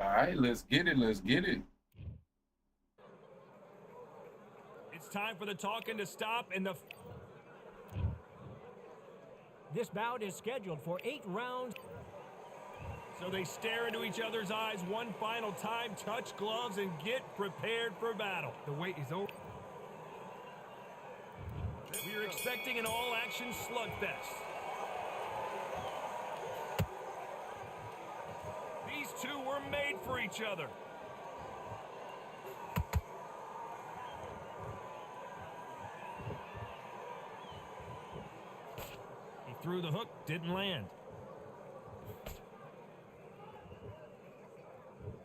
All right, let's get it. Let's get it. It's time for the talking to stop and the... This bout is scheduled for 8 rounds. So they stare into each other's eyes one final time, touch gloves, and get prepared for battle. The wait is over. We're expecting an all-action slugfest. These two were made for each other. He threw the hook, didn't land.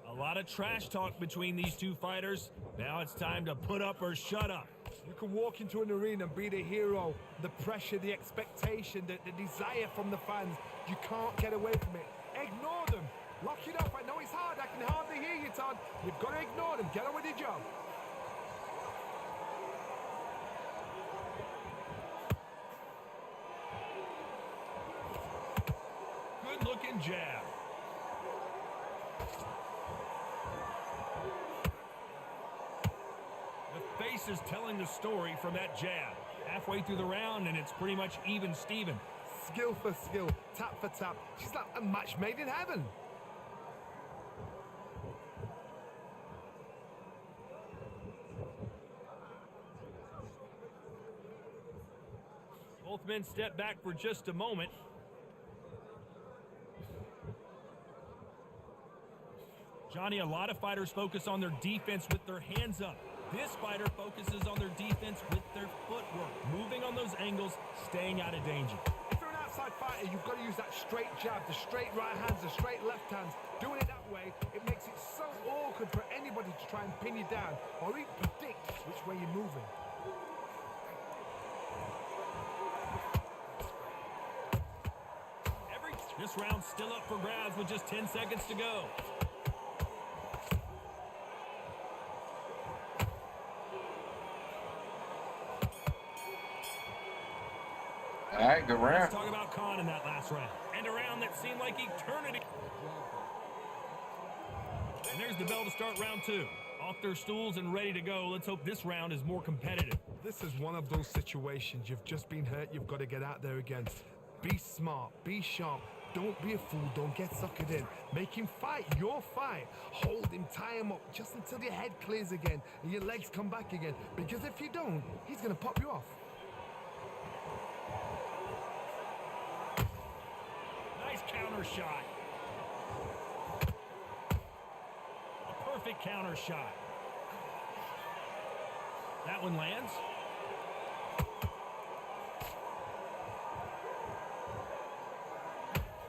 A lot of trash talk between these two fighters. Now it's time to put up or shut up. You can walk into an arena and be the hero. The pressure, the expectation, the desire from the fans. You can't get away from it. Ignore them. Lock it up. I know it's hard. I can hardly hear you, Todd. You've got to ignore them. Get on with your job. Good-looking jab. The face is telling the story from that jab. Halfway through the round, and it's pretty much even Steven. Skill for skill, tap for tap. She's like a match made in heaven. Both men step back for just a moment. Johnny, a lot of fighters focus on their defense with their hands up. This fighter focuses on their defense with their footwork, moving on those angles, staying out of danger. If you're an outside fighter, you've got to use that straight jab, the straight right hands, the straight left hands. Doing it that way, it makes it so awkward for anybody to try and pin you down or even predict which way you're moving. This round's still up for grabs with just 10 seconds to go. All right, good round. Let's talk about Khan in that last round. And a round that seemed like eternity. And there's the bell to start round two. Off their stools and ready to go. Let's hope this round is more competitive. This is one of those situations. You've just been hurt. You've got to get out there again. Be smart. Be sharp. Don't be a fool. Don't get suckered in. Make him fight your fight. Hold him, tie him up just until your head clears again and your legs come back again. Because if you don't, he's going to pop you off. Nice counter shot. A perfect counter shot. That one lands.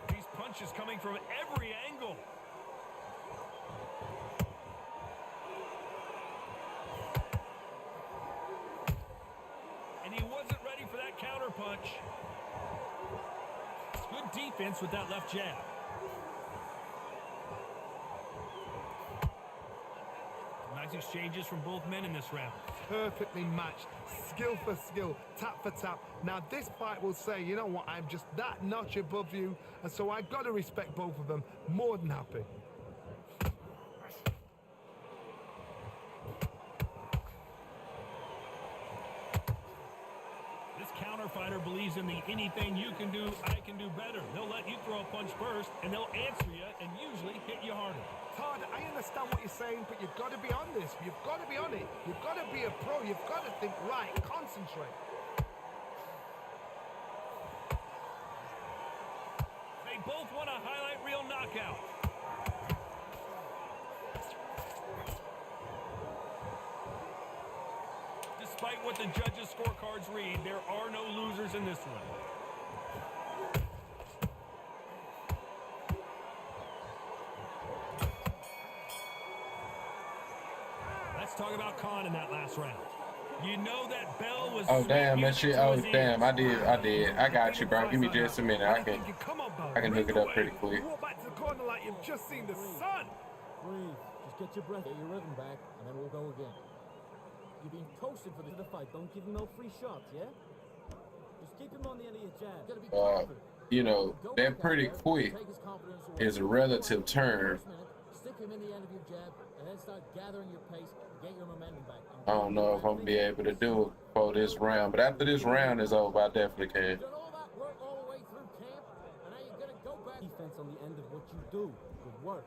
These punches coming from every angle. And he wasn't ready for that counter punch. Good defense with that left jab. Nice exchanges from both men in this round. Perfectly matched. Skill for skill. Tap for tap. Now this fight will say, you know what, I'm just that notch above you. And so I've got to respect both of them. More than happy. This counter fighter believes in the anything you can do, I can do better. They'll let you throw a punch first, and they'll answer you and usually hit you harder. Todd, I understand what you're saying, but you've got to be on this. You've got to be on it. You've got to be a pro. You've got to think right. Concentrate. They both want a highlight reel knockout. Despite what the judges' scorecards read, there are no losers in this one. Let's talk about Khan in that last round. You know that bell was... Oh, damn, that shit. Oh, damn, I did. I got you, bro. Give me just a minute. I can hook it up pretty quick. Walk back to the corner like you've just seen the sun. Breathe. Just get your breath, get your rhythm back, and then we'll go again. You're being coasted for the fight. Don't give him no free shots, yeah? Just keep him on the end of your jab. You gotta be confident. You know, that pretty quick is a relative term Take him in the end of your jab, and then start gathering your pace and get your momentum back. I don't know if I'm gonna be able to do it for this round, but after this round is over, I definitely can. You've done all that work all the way through camp, and now you're gonna go back. Defense on the end of what you do. Good work.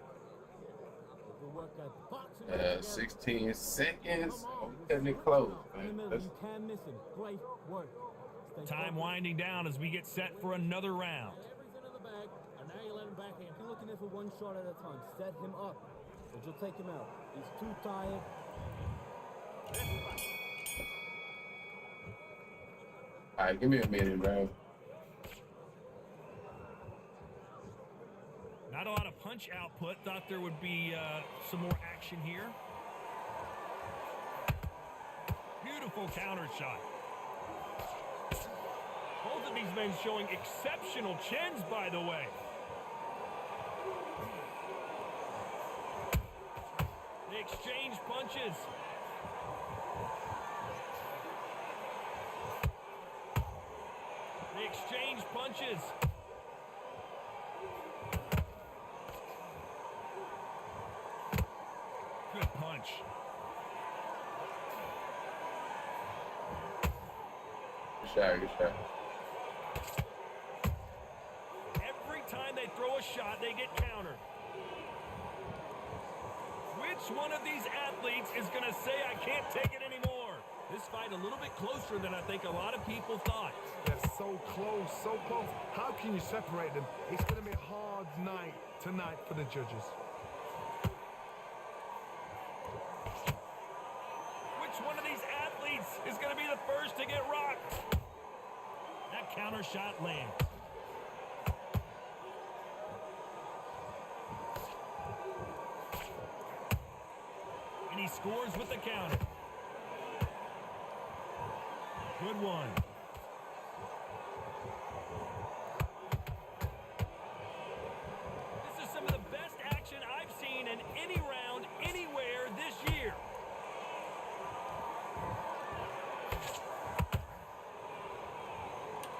Good work at boxing. 16 seconds. Oh, getting it close, In the man. middle, you can miss him. Great work. Stay Time focused. winding down as we get set for another round. Everything in the bag, and now you let him back in. You're looking in for one shot at a time. Set him up, or you'll take him out. He's too tired. All right, give me a minute, bro. Not a lot of punch output. Thought there would be some more action here. Beautiful counter shot. Both of these men showing exceptional chins, by the way. They exchange punches. They exchange punches. Good punch. Good shot, good shot. Every time they throw a shot, they get countered. Which one of these athletes is going to say, I can't take it anymore? This fight a little bit closer than I think a lot of people thought. They're so close, so close. How can you separate them? It's going to be a hard night tonight for the judges. Which one of these athletes is going to be the first to get rocked? That counter shot lands. And he scores with the counter. Good one. This is some of the best action I've seen in any round, anywhere this year.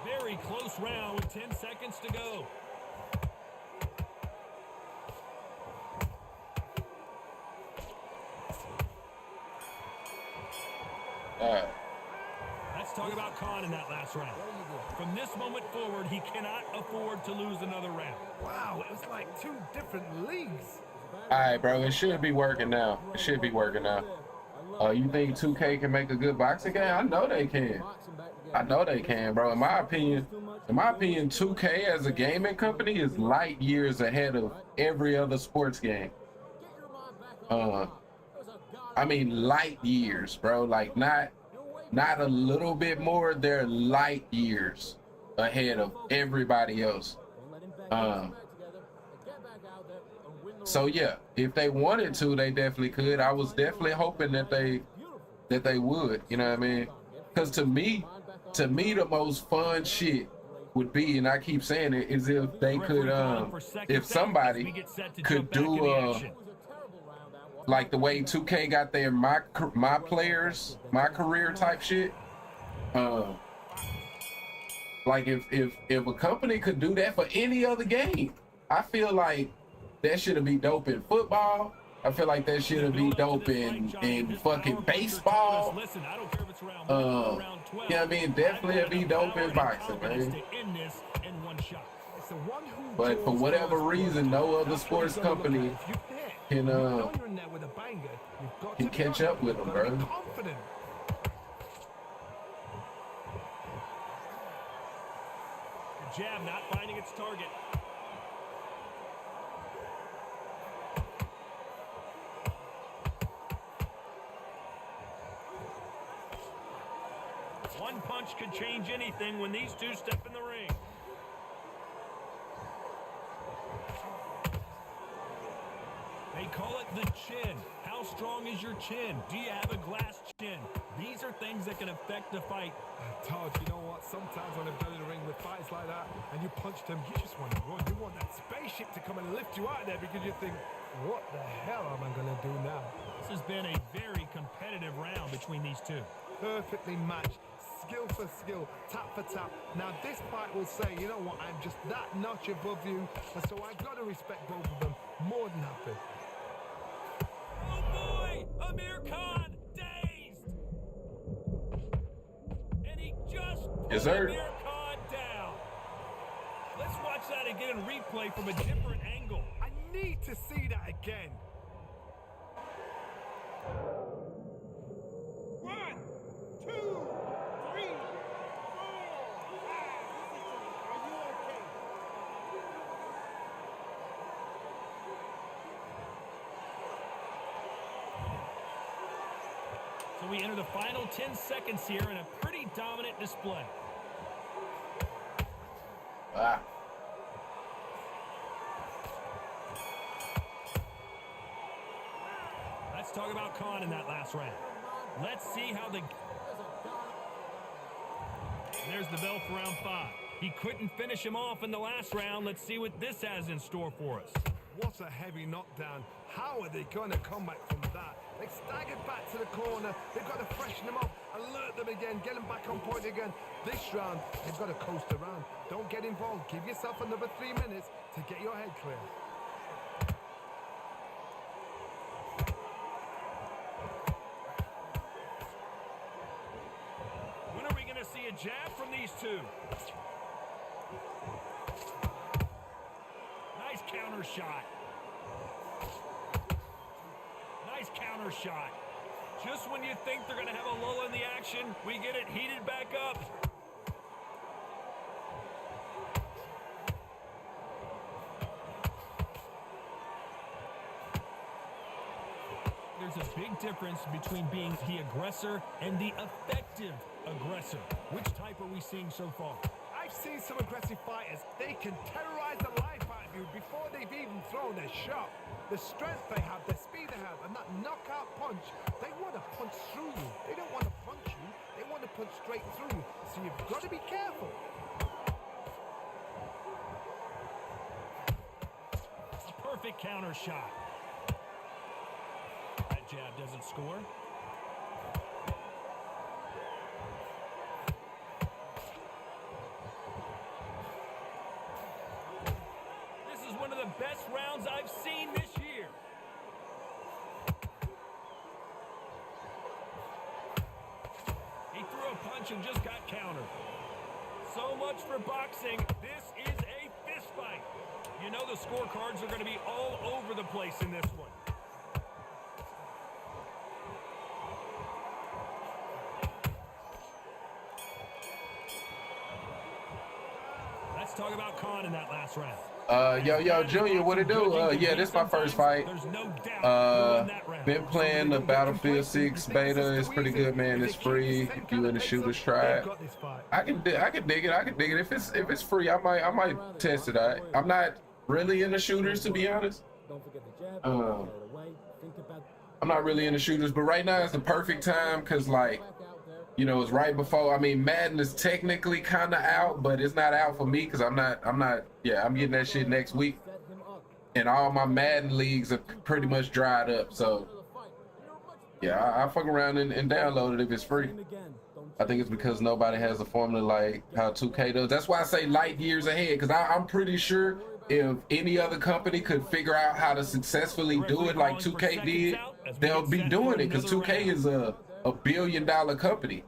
Very close round with 10 seconds to go. All right. Let's talk about Khan in that last round. From this moment forward, he cannot afford to lose another round. Wow, it was like two different leagues. All right, bro. It should be working now. It should be working now. You think 2K can make a good boxing game? I know they can. I know they can, bro. In my opinion, 2K as a gaming company is light years ahead of every other sports game. I mean, light years, bro. Like not a little bit more. They're light years ahead of everybody else. So yeah, if they wanted to, they definitely could. I was definitely hoping that they would. You know what I mean? Because to me, the most fun shit would be, and I keep saying it, is if they could, if somebody could do like the way 2K got their my players, my career type shit. Like if a company could do that for any other game, I feel like that should be dope in football. I feel like that should be dope in fucking baseball. Yeah, I mean, definitely it'd be dope in boxing, man. But for whatever reason, no other sports company can catch up with them, bro. The jab not finding its target. One punch could change anything when these two step in the ring. They call it the chin. How strong is your chin? Do you have a glass chin? These are things that can affect the fight. Todd, you know what? Sometimes when I've been in the ring with fights like that and you punch them, you just want to run. You want that spaceship to come and lift you out there because you think, what the hell am I going to do now? This has been a very competitive round between these two. Perfectly matched. Skill for skill, tap for tap. Now this fight will say, you know what, I'm just that notch above you, and so I've got to respect both of them more than happy. Amir Khan dazed. And he just put Yes, sir. Amir Khan down. Let's watch that again in replay from a different angle. I need to see that again. 1, 2, 3, 4, 5. Are you okay? So we enter the final 10 seconds here in a pretty dominant display. Ah. Let's talk about Khan in that last round. Let's see how the... There's the bell for round 5. He couldn't finish him off in the last round. Let's see what this has in store for us. What a heavy knockdown. How are they going to come back from that? They staggered back to the corner. They've got to freshen them up, alert them again, get them back on point again. This round, they've got to coast around. Don't get involved. Give yourself another 3 minutes to get your head clear. When are we going to see a jab from these two? Nice counter shot. Nice counter shot. Just when you think they're going to have a lull in the action, we get it heated back up. There's a big difference between being the aggressor and the effective aggressor. Which type are we seeing so far? I've seen some aggressive fighters. They can terrorize the life out of you before they've even thrown their shot. The strength they have, the speed they have, and that knockout punch, they want to punch through you. They don't want to punch you. They want to punch straight through you. So you've got to be careful. A perfect counter shot. That jab doesn't score. This is one of the best rounds I've seen this year. He threw a punch and just got countered. So much for boxing. This is a fist fight. You know the scorecards are going to be all over the place in this one. Let's talk about Khan in that last round. Yo, Junior, what it do? Yeah, this is my first fight. There's no doubt who won that round. Been playing the Battlefield 6 beta. It's pretty good, man. It's free. If you in the shooters, try it. I can dig it. I can dig it. If it's free, I might test it out. I'm not really into shooters, to be honest. Don't forget the jab. Get away. Think about I'm not really into shooters, but right now it's the perfect time because, like, you know, it's right before. I mean, Madden is technically kind of out, but it's not out for me because I'm getting that shit next week, set him up. and all my Madden leagues are pretty much dried up. So yeah, I fuck around and download it if it's free. Him again. Don't I think it's because nobody has a formula like how 2K does. That's why I say light years ahead, because I'm pretty sure if any other company could figure out how to successfully do it like 2K did, they'll be doing it, because 2K is a $1 billion company.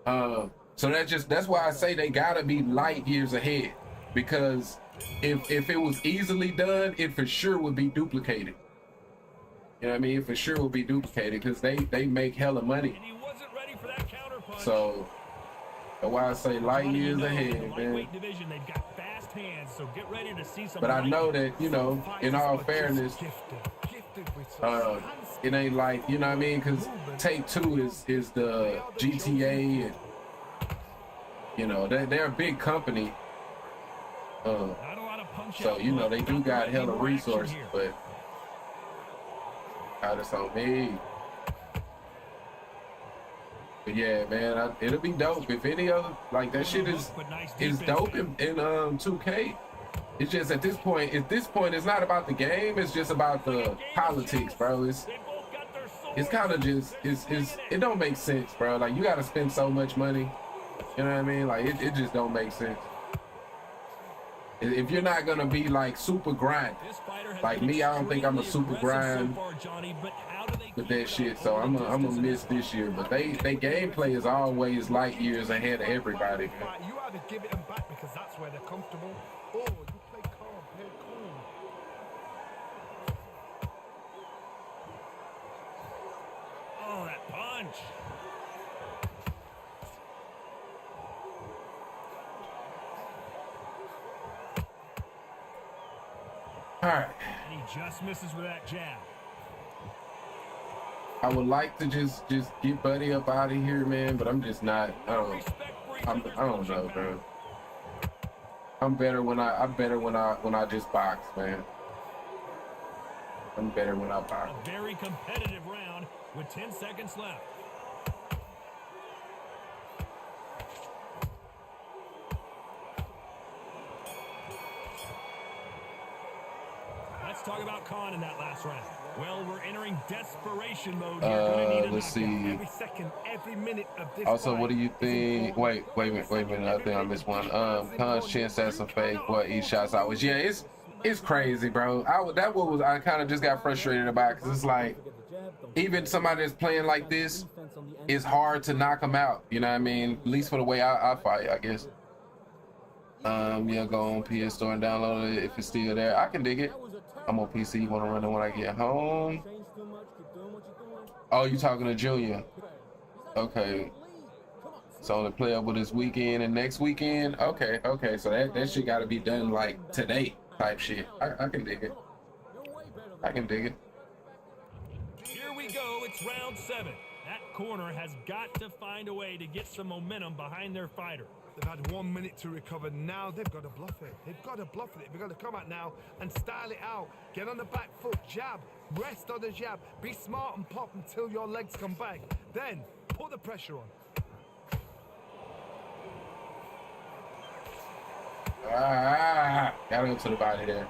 So that's why I say they gotta be light years ahead, because if it was easily done, it for sure would be duplicated. You know what I mean? It for sure would be duplicated because they make hella money. And he wasn't ready for that counter punch. So that's why I say light years ahead, in the man. lightweight division, they've got fast hands, so get ready to see some. But I know lightning. that, you know, in all fairness, it ain't like, you know what I mean? Because Take-Two is the GTA, and you know they're a big company. Not a lot of punch So out, you know they do not got really hella more action resources, here. but God, it's on me. But yeah, man, it'll be dope if any other like that shit is dope in 2K. It's just at this point, it's not about the game. It's just about the politics, bro. They both got their swords. It's kind of just it don't make sense, bro. Like you got to spend so much money. You know what I mean? Like it just don't make sense. If you're not gonna be like super grind, This fighter has like been me, I don't think I'm a extremely super aggressive grind. so far, Johnny, but how do with that shit. So I'm gonna miss this year. But they gameplay is always light years ahead of everybody, man. You either give it them back because that's where they're comfortable, or you play calm, play cool. Oh, that punch. All right. And he just misses with that jab. I would like to just get Buddy up out of here, man, but I'm just not. I don't know, bro. I'm better when I just box, man. I'm better when I box. A very competitive round with 10 seconds left. Let's talk about Khan in that last round. Well, we're entering desperation mode here. Gonna need a Let's knockout. see. Every second, every minute of this Also, fight what do you is think? important. Wait a minute. I think I missed one. Khan's chin sets some fake. What each shots I was? Yeah, it's crazy, bro. I kind of just got frustrated about because it's like even somebody that's playing like this, it's hard to knock them out. You know what I mean? At least for the way I fight, I guess. Yeah, go on PS Store and download it if it's still there. I can dig it. I'm on PC. You want to run it when I get home? Oh, you talking to Junior? Okay. It's only playable this weekend and next weekend. Okay. So that shit got to be done like today type shit. I can dig it. I can dig it. Here we go. It's round 7. That corner has got to find a way to get some momentum behind their fighter. They've had 1 minute to recover. Now they've got to bluff it. They've got to bluff it. They've got to come out now and style it out. Get on the back foot, jab, rest on the jab. Be smart and pop until your legs come back. Then put the pressure on. Gotta go to the body there.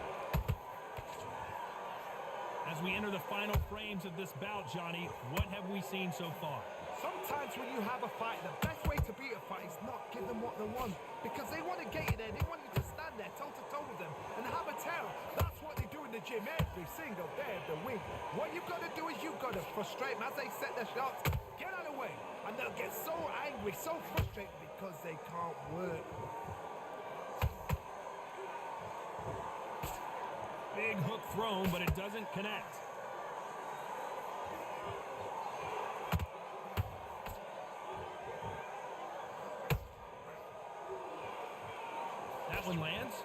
As we enter the final frames of this bout, Johnny, what have we seen so far? Sometimes when you have a fight, the best way to beat a fight is not give them what they want. Because they want to get you there. They want you to stand there toe-to-toe with them and have a tail. That's what they do in the gym every single day of the week. What you've got to do is you've got to frustrate them as they set their shots. Get out of the way. And they'll get so angry, so frustrated because they can't work. Big hook thrown, but it doesn't connect. That one lands.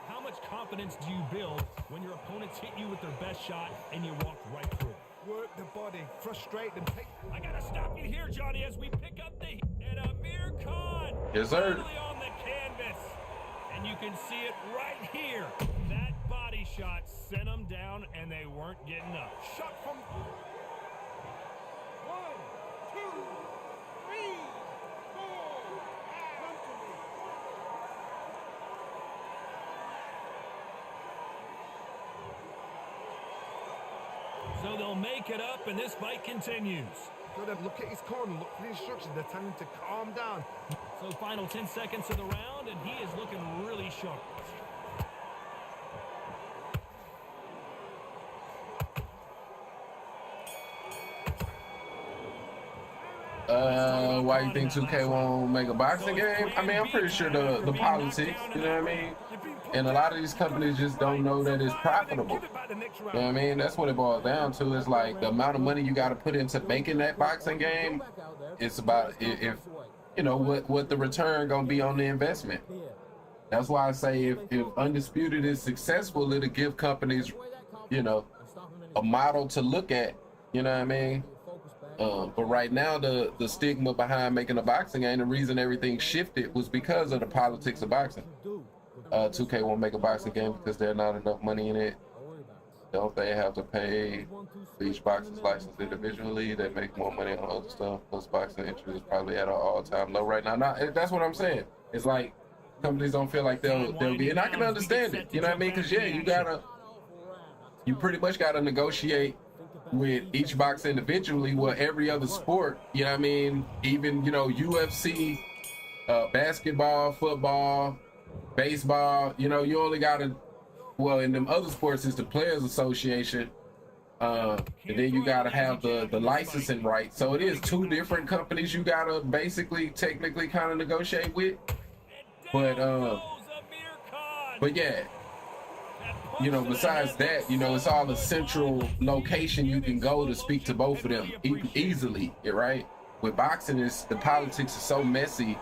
How much confidence do you build when your opponents hit you with their best shot and you walk right through it? Work the body, frustrate them. I gotta stop you here, Johnny, as we pick up the heat. And Amir Khan Yes, sir. finally on the canvas. And you can see it right here. That body shot sent them down, and they weren't getting up. Shot from... 1, 2, 3, 4. Come to me. So they'll make it up, and this fight continues. Gotta look at his corner, look for the instructions. They're telling him to calm down. So final 10 seconds of the round, and he is looking really sharp. Why you think 2K won't make a boxing game? I mean, I'm pretty sure the politics, you know what I mean? And a lot of these companies just don't know that it's profitable. You know what I mean? That's what it boils down to. Is like the amount of money you got to put into making that boxing game. It's about if you know what the return gonna be on the investment. That's why I say if Undisputed is successful, it'll give companies, you know, a model to look at. You know what I mean? But right now, the stigma behind making a boxing game, the reason everything shifted was because of the politics of boxing. 2K won't make a boxing game because there's not enough money in it. Don't they have to pay for each boxer's license individually? They make more money on other stuff. Plus, boxing interest is probably at an all-time low right now. That's what I'm saying. It's like companies don't feel like they'll be, and I can understand it. You know what I mean? Because you pretty much gotta negotiate with each box individually. Well, every other sport, you know what I mean? Even UFC, basketball, football, Baseball, you know, you only got to, well, in them other sports, it's the Players Association. And then you got to have the licensing right. So it is two different companies you got to basically, technically kind of negotiate with. But yeah, you know, besides that, you know, it's all a central location you can go to speak to both of them easily, right? With boxing, the politics is so messy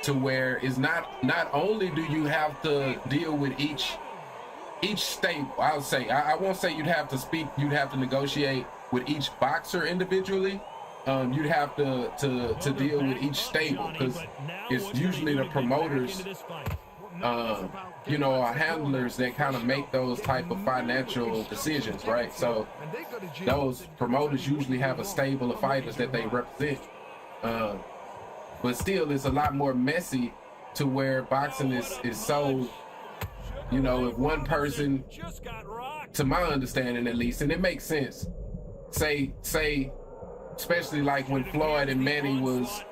to where it's not only do you have to deal with each state. I'll say, I won't say you'd have to negotiate with each boxer individually. You'd have to deal with each stable, because it's usually the promoters, you know, are handlers that kind of make those type of financial decisions, right? So those promoters usually have a stable of fighters that they represent. But still, it's a lot more messy to where boxing is so, you know, if one person, to my understanding at least, and it makes sense, say, especially like when Floyd and Manny was,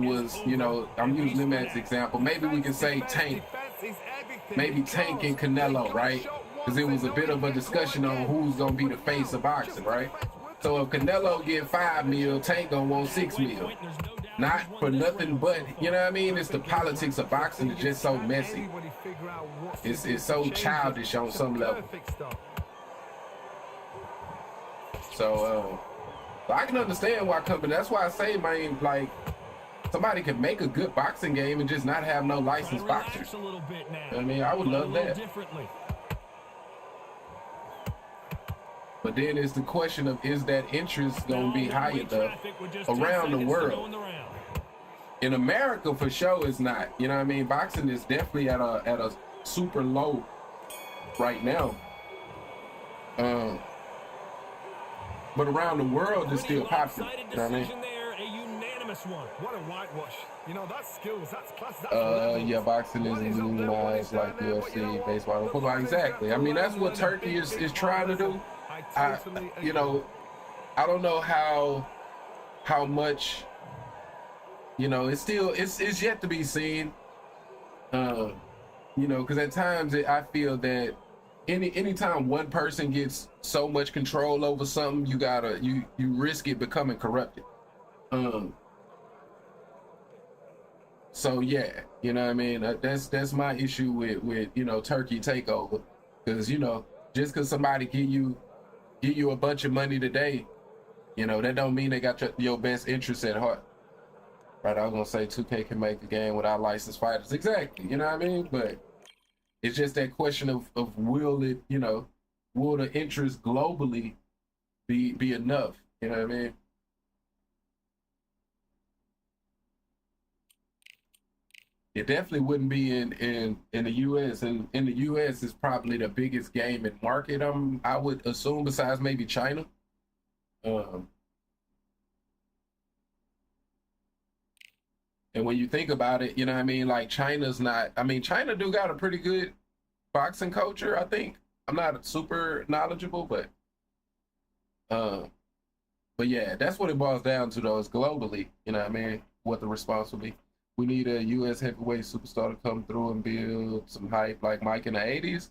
you know, I'm using them as an example. Maybe we can say Tank and Canelo, right? Because it was a bit of a discussion on who's gonna be the face of boxing, right? So if Canelo get $5 million, Tank gonna want $6 million. Not for nothing, but you know what I mean? It's the politics of boxing is just so messy. It's so childish on some level. So I can understand why company. That's why I say, man, like, somebody can make a good boxing game and just not have no licensed boxers. I mean, I would love that. But then it's the question of, is that interest going to be high enough around the world? In America, for sure, it's not. You know what I mean? Boxing is definitely at a super low right now. But around the world, it's still popular. You know what I mean? What a whitewash. You know, that's skills, that's class. Yeah, boxing is legalized like UFC, baseball, football. Exactly. I mean, that's what Turkey is trying to do. You know, I don't know how much, you know, it's yet to be seen. You know, because at times I feel that anytime one person gets so much control over something, you risk it becoming corrupted. So yeah, you know what I mean? That's my issue with you know, Turkey takeover, because you know, just because somebody give you a bunch of money today, you know, that don't mean they got your best interests at heart. Right? I was gonna say 2K can make a game without licensed fighters. Exactly. You know what I mean? But it's just that question of will it, you know, will the interest globally be enough? You know what I mean? It definitely wouldn't be in the US, and in the US is probably the biggest gaming market. I would assume, besides maybe China. And when you think about it, you know what I mean? Like, China's not, I mean, China do got a pretty good boxing culture, I think. I'm not super knowledgeable, but yeah, that's what it boils down to, though, is globally, you know what I mean, what the response will be. We need a U.S. heavyweight superstar to come through and build some hype like Mike in the 80s.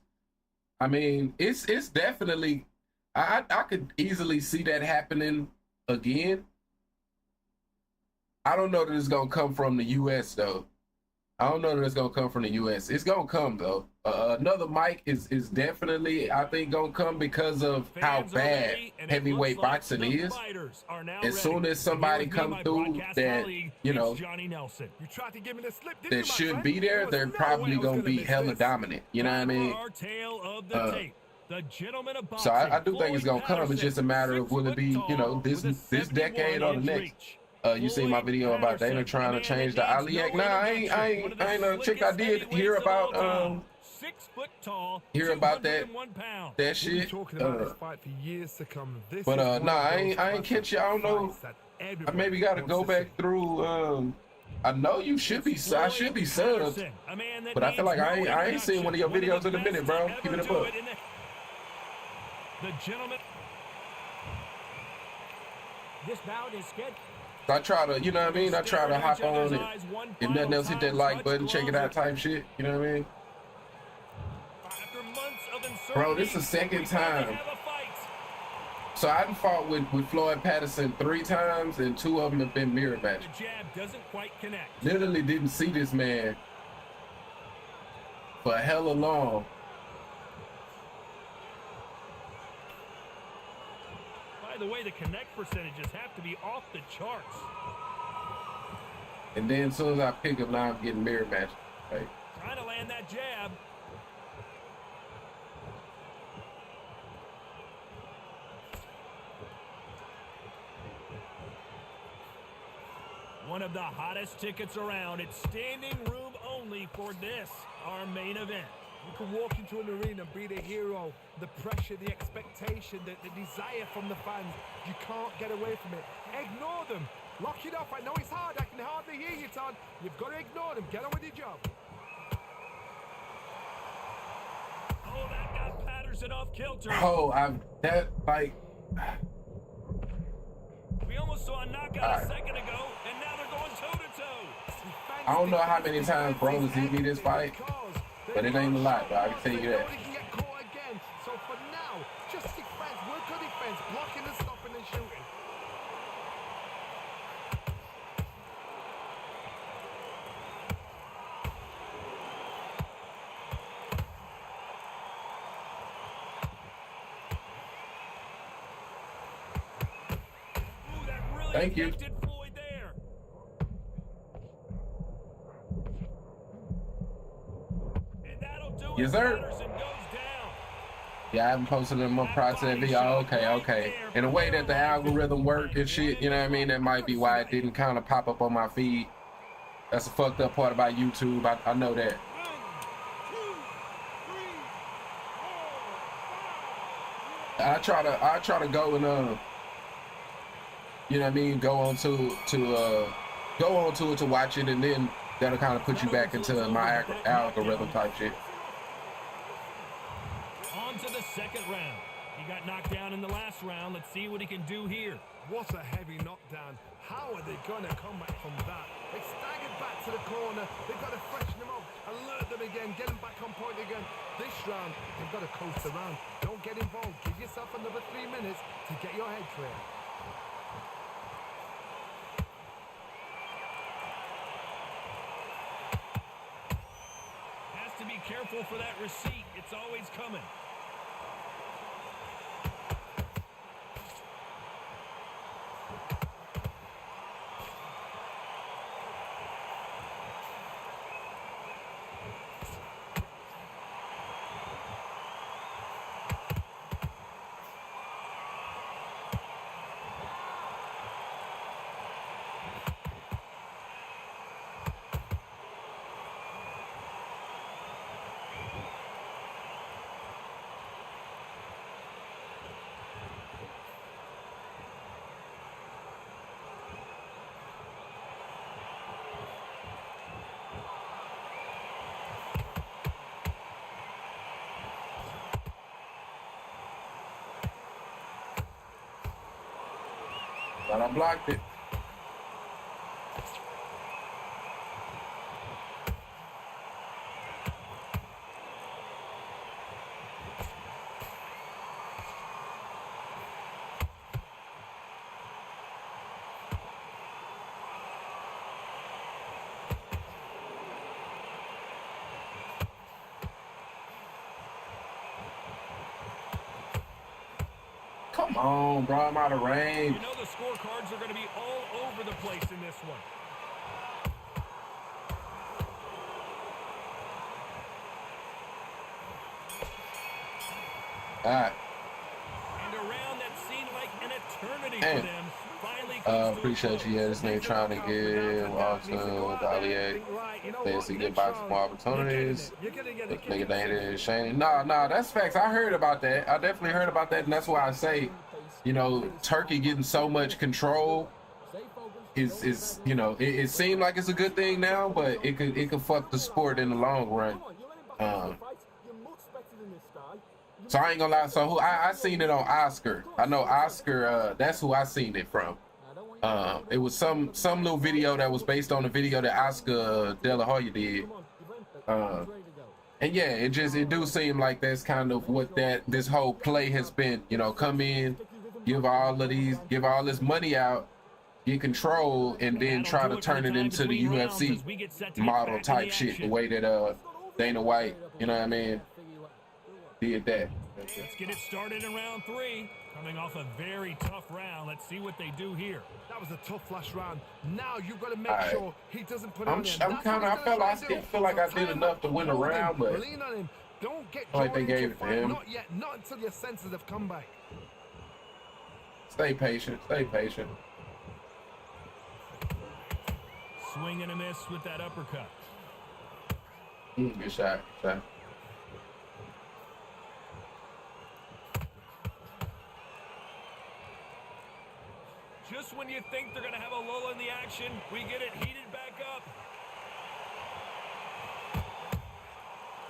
I mean, it's definitely, I could easily see that happening again. I don't know that it's going to come from the U.S., though. I don't know that it's going to come from the U.S. It's going to come, though. Another Mike is definitely, I think, going to come because of how bad heavyweight boxing is. As soon as somebody come through that, you know, that should be there, they're probably going to be hella dominant. You know what I mean? So I do think it's going to come. It's just a matter of will it be, you know, this decade or the next. You see my video about Dana trying to change the Ali Act. Nah, I ain't a chick. I did hear about that shit. But nah, I ain't catch you. I don't know. I maybe got to go back through. I know you should be. I should be subbed, but I feel like I ain't seen one of your videos in a minute, bro. Keep it up. The gentleman. This bout is scheduled. I try to, you know what I mean? I try to hop on it. If nothing else, hit that like button, check it out type shit. You know what I mean? Bro, this is the second time. So I done fought with Floyd Patterson 3 times, and 2 of them have been mirror matches. The jab doesn't quite connect. Literally didn't see this man for hella long. By the way, the connect percentages have to be off the charts. And then as soon as I pick him, now I'm getting mirror matches. Right? Trying to land that jab. One of the hottest tickets around. It's standing room only for this, our main event. You can walk into an arena and be the hero. The pressure, the expectation, the desire from the fans. You can't get away from it. Ignore them. Lock it off. I know it's hard. I can hardly hear you, Todd. You've got to ignore them. Get on with your job. Oh, that got Patterson off kilter. Oh, We almost saw a knockout a second ago, and now they're going toe-to-toe. I don't know how many times Bro see me this fight, but it ain't a lot, bro. I can tell you that. So for now, just defense, work on defense, blocking and stopping and shooting. Ooh, that really Thank you. affected Floyd there. And that'll do it. Yes, sir. Patterson goes down. Yeah, I haven't posted them up prior to that video. Okay. In a way that the algorithm work and shit, you know what I mean? That might be why it didn't kind of pop up on my feed. That's a fucked up part about YouTube. I know that. 1, 2, 3, 4, 5. I try to go and you know what I mean, go on to it to watch it, and then that'll kind of put you back into my algorithm type shit. On to the second round. He got knocked down in the last round. Let's see what he can do here. What a heavy knockdown. How are they going to come back from that? They staggered back to the corner. They've got to freshen them up, alert them again, get them back on point again. This round, they've got to coast around. Don't get involved. Give yourself another 3 minutes to get your head clear. Has to be careful for that receipt. It's always coming. But I blocked it. Come on, bro, I'm out of range. You know the scorecards are going to be all over the place in this one. All right. And a round that seemed like an eternity for them. Finally Appreciate you. Yeah, this nigga trying to give also Dahlia basically get boxing more opportunities. Nigga ain't Shane. Nah, that's facts. I heard about that. I definitely heard about that, and that's why I say, you know, Turkey getting so much control is you know, it seemed like it's a good thing now, but it could fuck the sport in the long run. So I ain't gonna lie. So I seen it on Oscar. I know Oscar. That's who I seen it from. It was some little video that was based on a video that Oscar De La Hoya did. And And yeah, it do seem like that's kind of what this whole play has been. You know, come in, give all this money out, get control, and then try to turn it into the UFC model type shit. The way that Dana White, you know what I mean, did that. Let's get it started in round 3. Coming off a very tough round. Let's see what they do here. That was a tough last round. Now you've got to make Right. sure he doesn't put I'm on him. I still feel like I did enough to win a round, but lean on him. Don't get like they drawn gave into it to fight. him. Not yet. Not until your senses have come back. Stay patient. Stay patient. Swing and a miss with that uppercut. Good shot. Good shot. Just when you think they're going to have a lull in the action, we get it heated back up.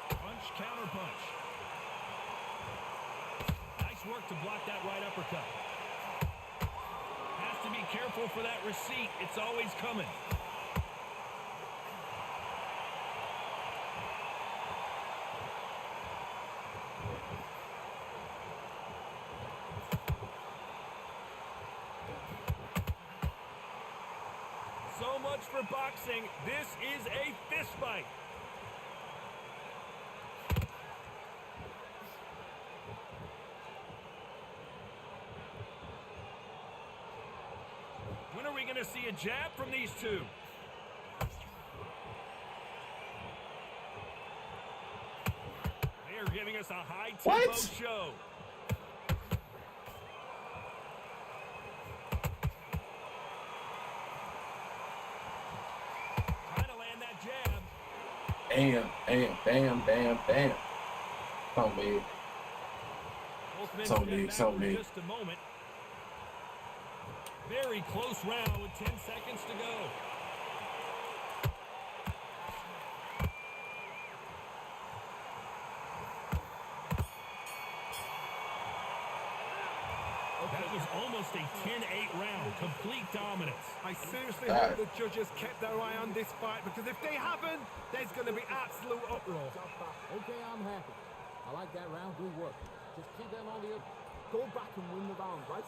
Punch, counter punch. Nice work to block that right uppercut. Has to be careful for that receipt. It's always coming. So much for boxing. This is a fist fight. When are we going to see a jab from these two? They are giving us a high-tempo show. Damn. So big. So big. Just a moment. Very close round with 10 seconds to go. That was almost a 10-8 round. Complete dominance. I seriously hope the judges kept their eye on this fight, because if they haven't, there's going to be absolute uproar. Okay, I'm happy. I like that round. Good work. Just keep them on the... Go back and win the round, right?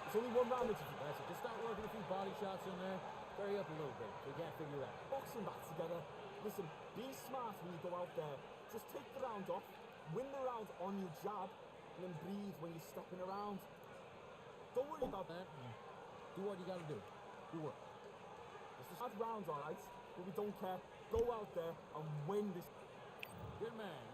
It's only one round that you can. So just start working a few body shots in there. Vary up a little bit. We can't figure it out. Boxing back together. Listen, be smart when you go out there. Just take the round off. Win the round on your jab. And then breathe when you're stepping around. Don't worry about that. Do what you gotta do. Do work. It's just hard rounds, alright? But we don't care. Go out there and win this. Good man.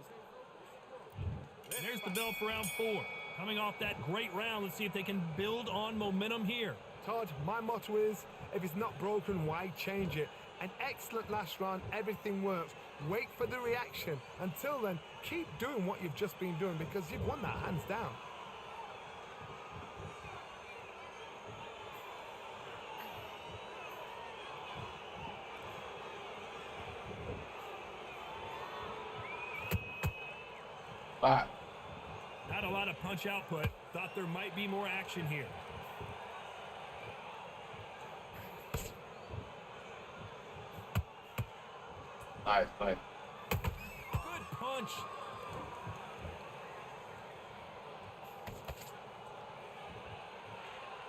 There's the bell for round 4. Coming off that great round, let's see if they can build on momentum here. Todd, my motto is, if it's not broken, why change it? An excellent last round, everything works. Wait for the reaction. Until then, keep doing what you've just been doing, because you've won that hands down. Five. Not a lot of punch output. Thought there might be more action here. Nice. Good punch.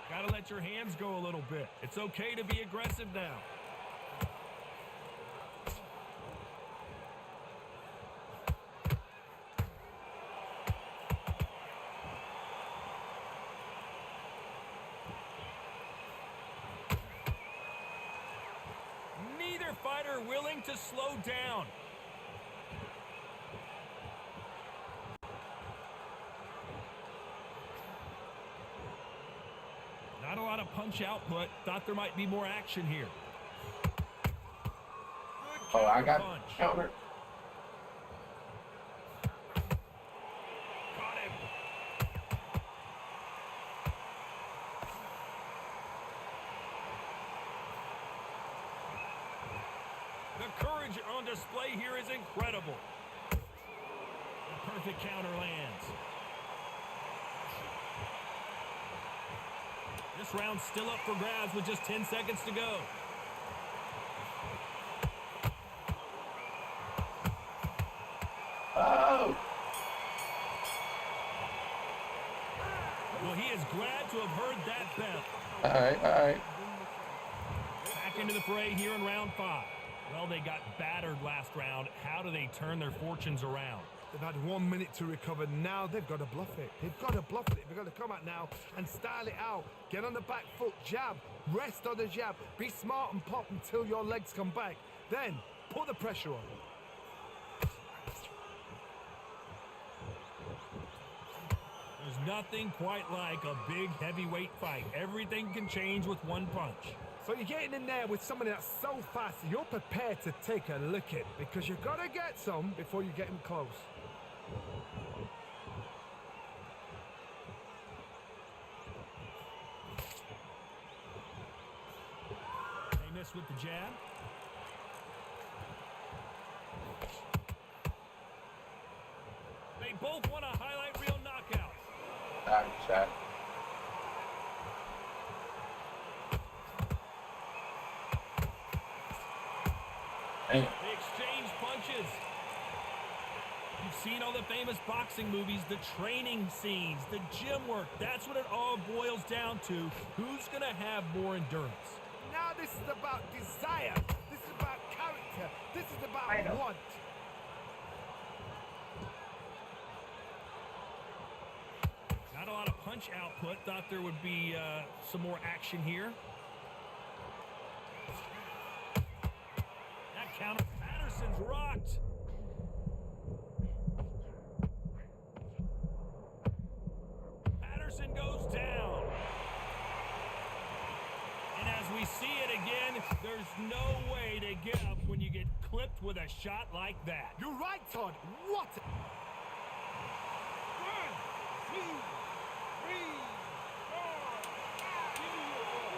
Gotta let your hands go a little bit. It's okay to be aggressive now. Fighter willing to slow down. Not a lot of punch output. Thought there might be more action here. Oh, I got counter. Got him. The courage on display here is incredible. The perfect counter lands. This round's still up for grabs with just 10 seconds to go. glad to have heard that bell. All right, all right. Back into the fray here in round 5. Well, they got battered last round. How do they turn their fortunes around? They've had 1 minute to recover. Now they've got to bluff it. They've got to bluff it. They've got to come out now and style it out. Get on the back foot, jab, rest on the jab. Be smart and pop until your legs come back. Then put the pressure on. There's nothing quite like a big heavyweight fight. Everything can change with one punch. So you're getting in there with somebody that's so fast, you're prepared to take a lick it because you've got to get some before you get him close. They miss with the jab. They both want a highlight reel knockout. Nice shot. They exchange punches. You've seen all the famous boxing movies, the training scenes, the gym work. That's what it all boils down to. Who's going to have more endurance? Now this is about desire. This is about character. This is about want. Not a lot of punch output. Thought there would be some more action here. That counter. Patterson's rocked. Patterson goes down. And as we see it again, there's no way to get up when you get clipped with a shot like that. You're right, Todd. What? 1, 2, 3, 4. Give me your ball.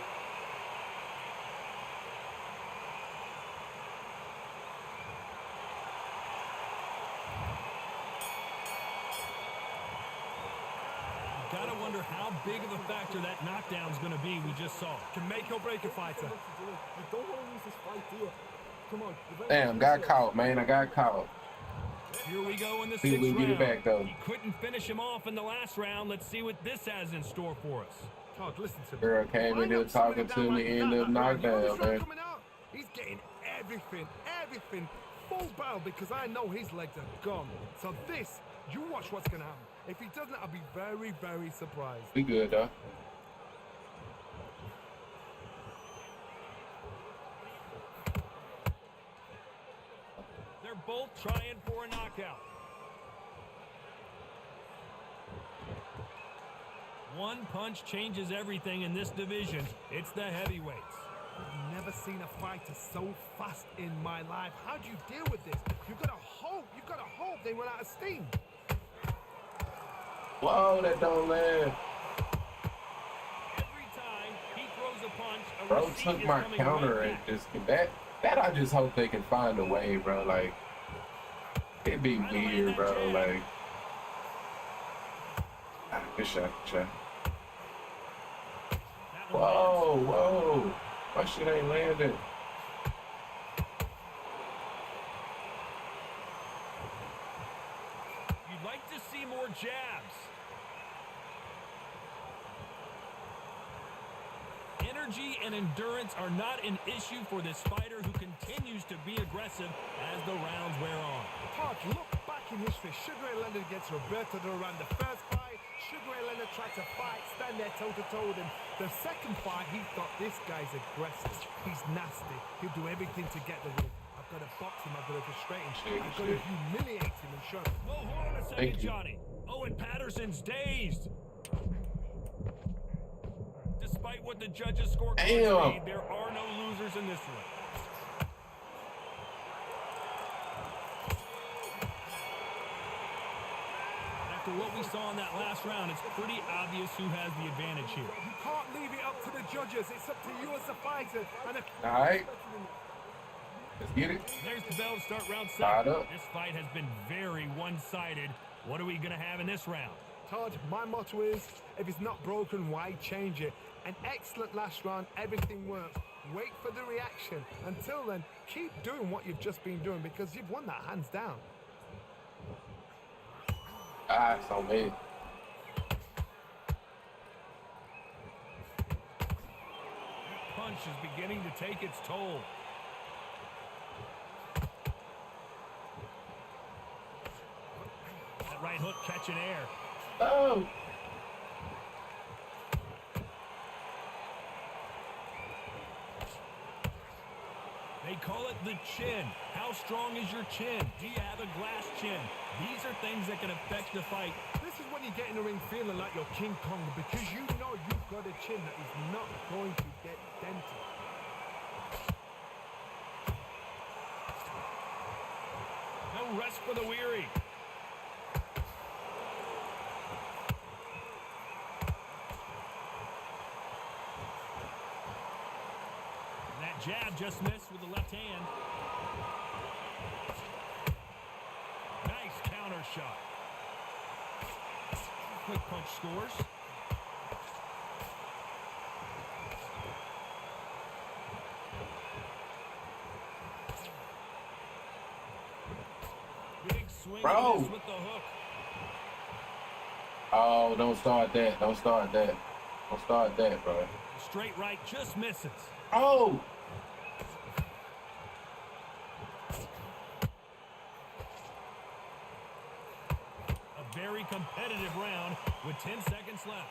Gotta wonder how big of a factor that knockdown's gonna be. We just saw. Can make or break a fighter. You don't want to lose this fight, do you? Come on. Damn, got caught, man. I got caught. Here we go in the See if 6th we round. get it back, though. He couldn't finish him off in the last round. Let's see what this has in store for us. Todd, listen to me. Girl came in there talking to me, end up knockdown, man. Coming out, he's getting everything full barrel because I know his legs are gone. So this, you watch what's going to happen. If he doesn't, I'll be very, very surprised. We good, though. They're both trying for a knockout. One punch changes everything in this division. It's the heavyweights. I've never seen a fighter so fast in my life. How do you deal with this? You've got to hope they run out of steam. Whoa, that don't land. Every time he throws a punch, a Bro receipt took is my coming counter right and back. just that I just hope they can find a way, bro. Like, it'd be weird, bro. Like, good shot, good shot. That one Whoa, whoa. My shit ain't landing. You'd like to see more jabs. Energy and endurance are not an issue for this fighter who continues to be aggressive as the rounds wear on. Todd, look back in history. Sugar Ray Leonard against Roberto Duran. The first fight, Sugar Ray Leonard tried to fight, stand there toe-to-toe with him. The second fight, he thought, this guy's aggressive. He's nasty. He'll do everything to get the win. I've got to box him. I've got to frustrate him. I've got to humiliate him and show him. Whoa, hold on a second, Johnny. Owen Patterson's dazed. Despite what the judges score, there are no losers in this one. After what we saw in that last round, it's pretty obvious who has the advantage here. You can't leave it up to the judges. It's up to you as a fighter. And All right. Let's get it. There's the bell to start round Tied 7. up. This fight has been very one-sided. What are we going to have in this round? Todd, my motto is, if it's not broken, why change it? An excellent last round, everything works. Wait for the reaction. Until then, keep doing what you've just been doing because you've won that hands down. Ah, it's on me. punch is beginning to take its toll. That right hook catching air. Oh. They call it the chin. How strong is your chin? Do you have a glass chin? These are things that can affect the fight. This is when you get in the ring feeling like you're King Kong because you know you've got a chin that is not going to get dented. No rest for the weary. And that jab just missed with the left hand. Nice counter shot. Quick punch scores. Big swing Bro. with the hook. Oh, don't start that. Don't start that. Don't start that, bro. Straight right just misses. Oh. A very competitive round with 10 seconds left.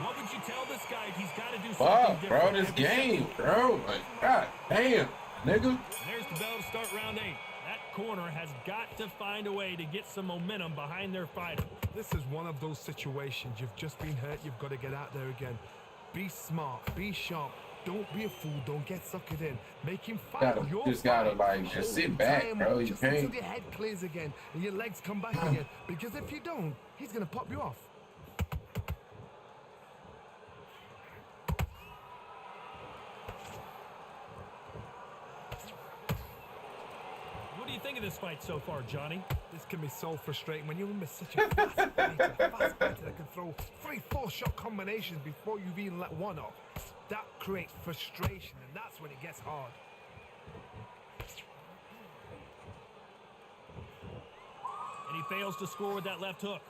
What would you tell this guy if he's got to do something Fuck, different? bro, this every game, single- bro. Like, god damn, nigga. There's the bell to start round 8. That corner has got to find a way to get some momentum behind their fighter. This is one of those situations. You've just been hurt. You've got to get out there again. Be smart. Be sharp. Don't be a fool. Don't get suckered in. Make him fight Gotta- your just fight. gotta, like, just Hold sit him, back, tie him bro. up You just can't- until your head clears again and your legs come back again. Because if you don't, he's gonna pop you off. What do you think of this fight so far, Johnny? This can be so frustrating when you're in such a fast fighter that can throw 3-4 shot combinations before you've even let one off. That creates frustration, and that's when it gets hard. And he fails to score with that left hook.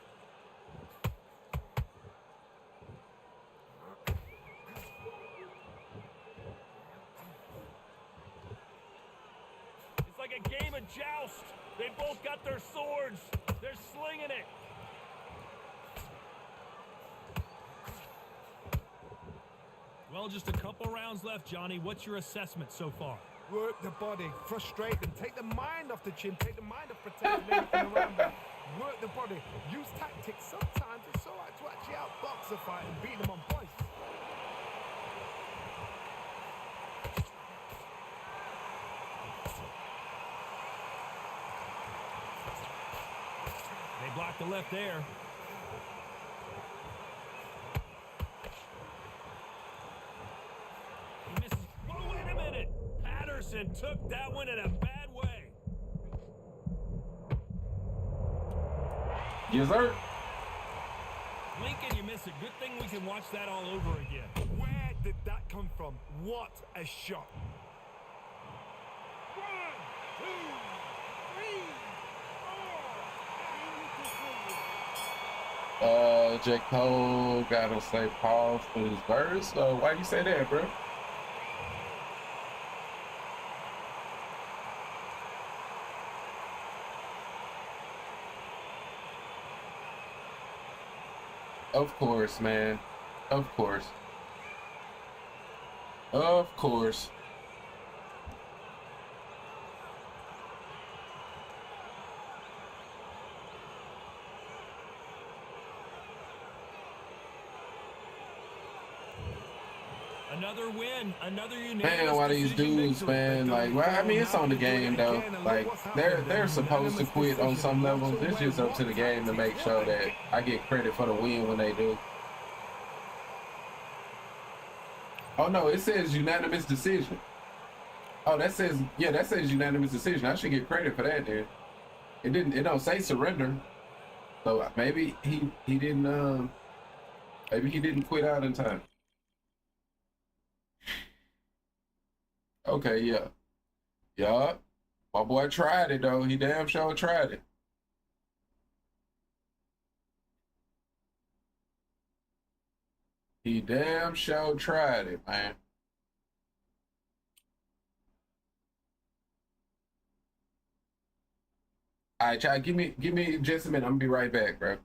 It's like a game of joust. They both got their swords. They're slinging it. Well, just a couple rounds left, Johnny. What's your assessment so far? Work the body, frustrate them, take the mind off the chin, take the mind off protecting everything around them. Work the body, use tactics. Sometimes it's all right to actually outbox a fight and beat them on points. They blocked the left there. He misses. Whoa, wait a minute. Patterson took that one in a bad way. Yes, sir. Lincoln, you miss it. Good thing we can watch that all over again. Where did that come from? What a shot. J. Cole gotta say pause for his verse. Why you say that, bro? Of course, man. Of course. Of course. Another win, another unanimous Man, why these decision dudes, victory. man, like, well, I mean, it's on the game though. Like, they're supposed to quit on some levels. It's just up to the game to make sure that I get credit for the win when they do. Oh no, it says unanimous decision. Oh, that says, yeah, that says unanimous decision. I should get credit for that, dude. It don't say surrender. So maybe he didn't maybe he didn't quit out in time. Okay, yeah. Yeah. My boy tried it though. He damn sure tried it. He damn sure tried it, man. All right, y'all, give me just a minute. I'm gonna be right back, bro.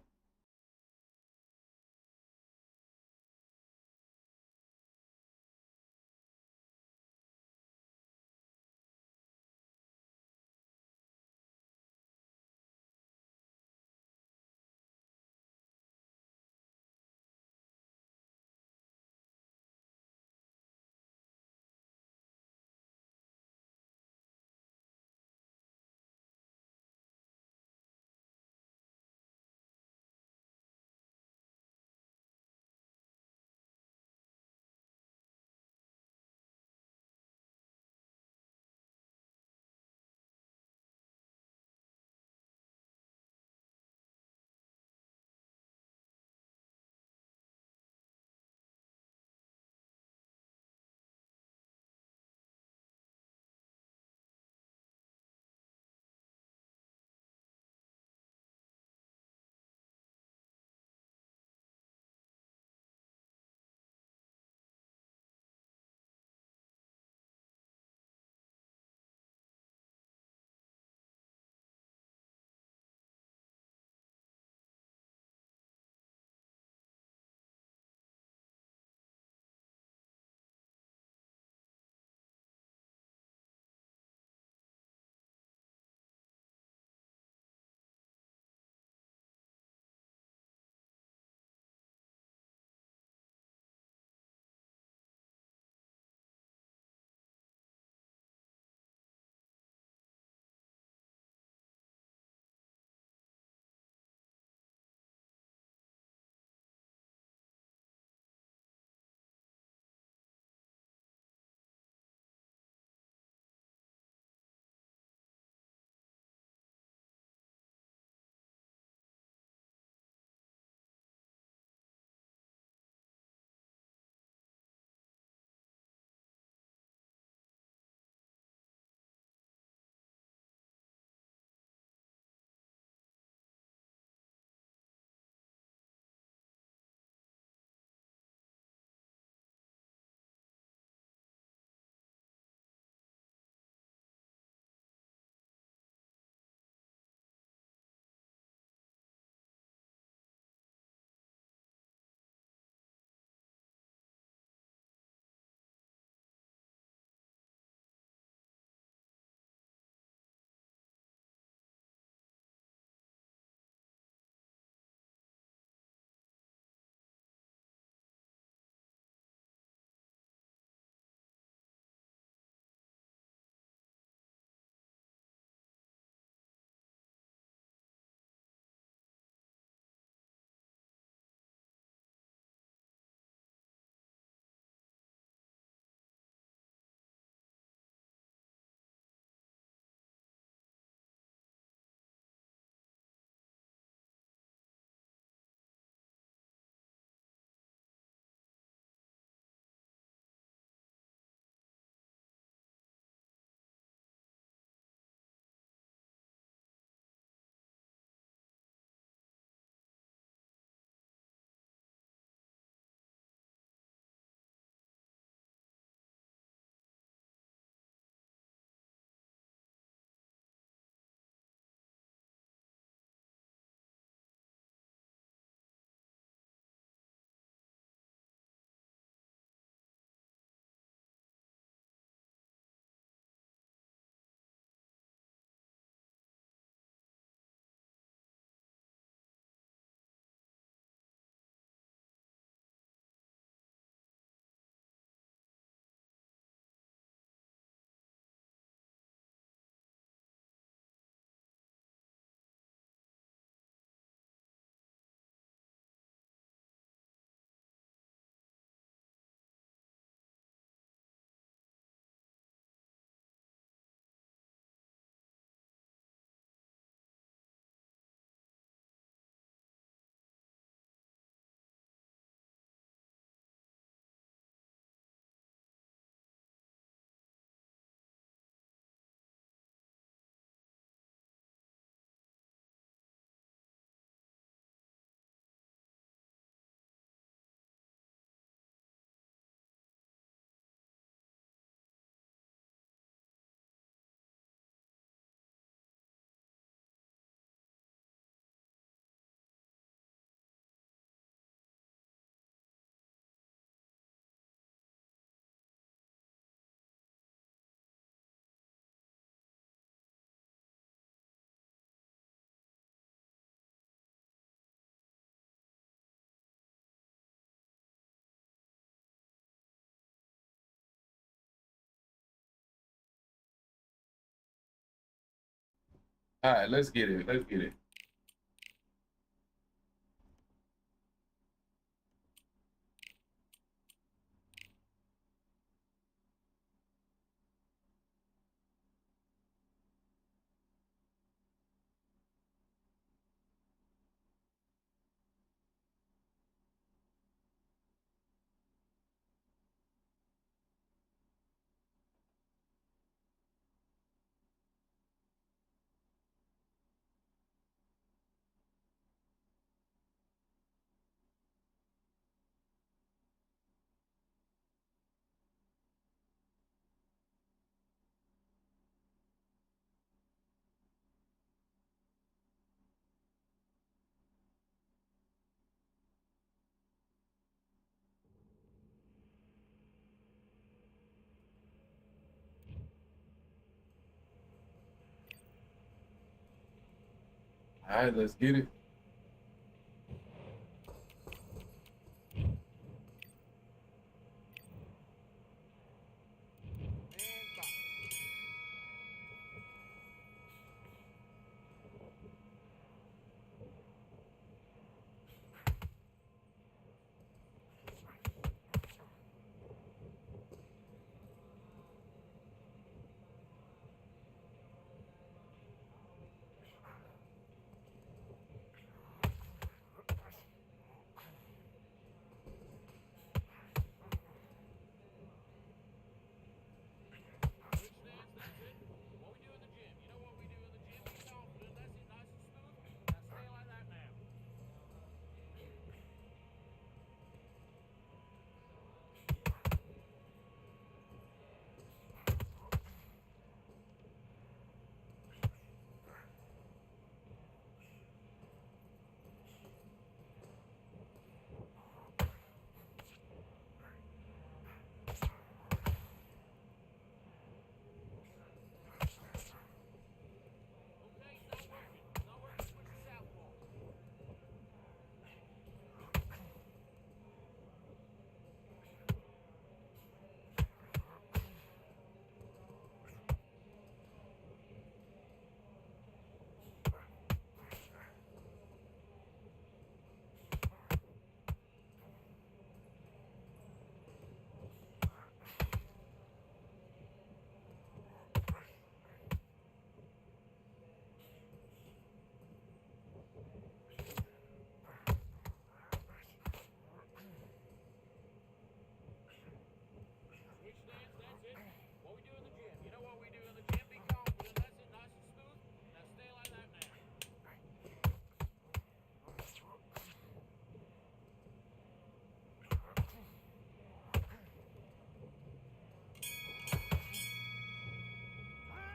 All right, let's get it. Let's get it. All right, let's get it.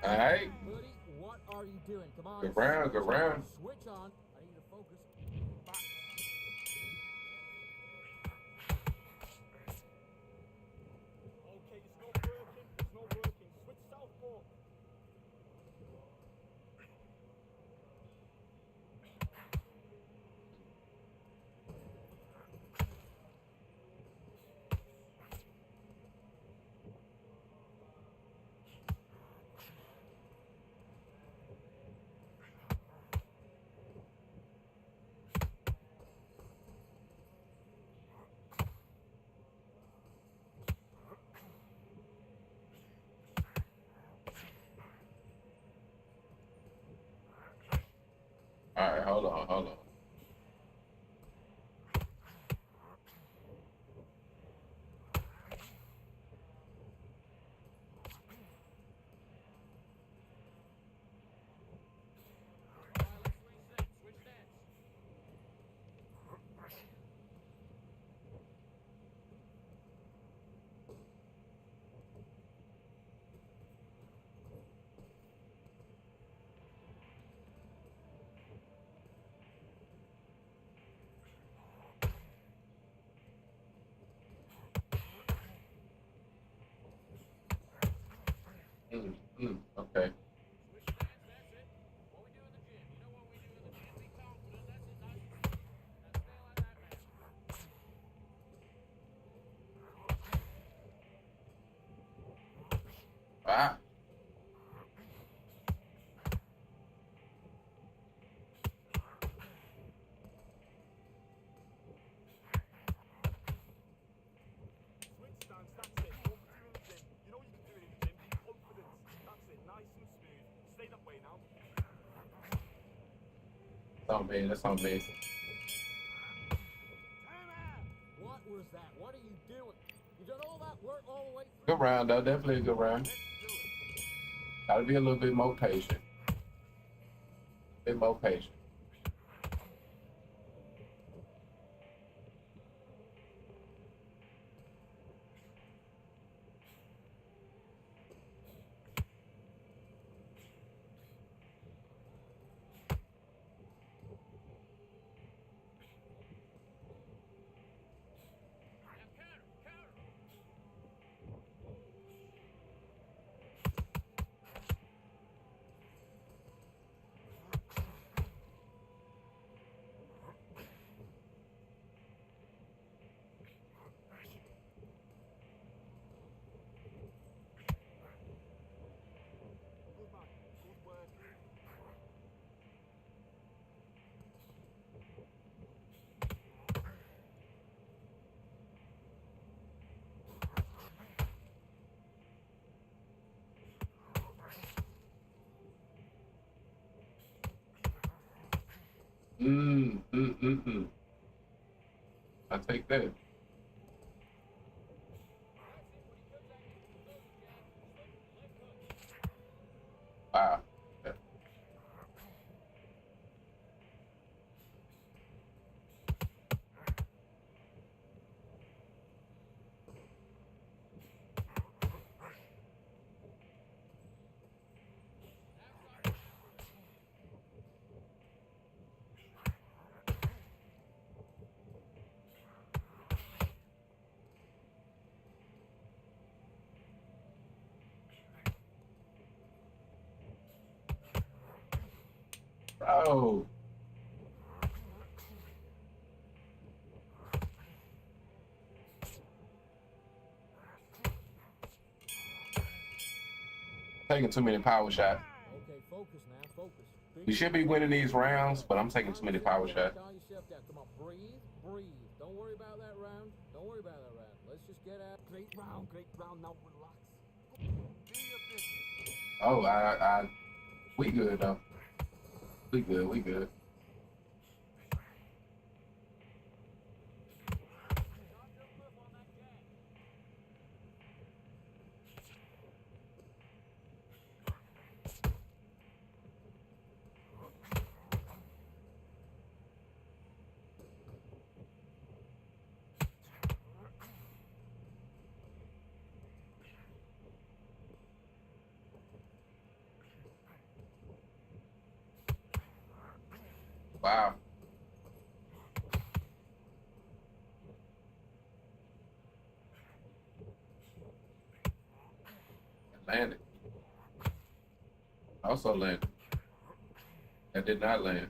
All right. Buddy, what are you doing? Come on. Go round, go round. Switch on. I need you to focus. Back. Okay, it's not working. It's not working. Switch southpaw. All right, hold on, hold on. Okay. Ah. on me. That's on me. What was that? What are you doing? You done all that work all the way through? Good round, though. Definitely a good round. Gotta be a little bit more patient. A bit more patient. I take that. Wow. Bro. Taking too many power shots. Okay, focus now, focus. We should be winning these rounds, but I'm taking too many power shots. Calm yourself down. Come on, breathe, breathe. Don't worry about that round. Don't worry about that round. Let's just get out. Great round, now relax. Oh, we good though. We good. Wow. Landed. Also landed. That did not land.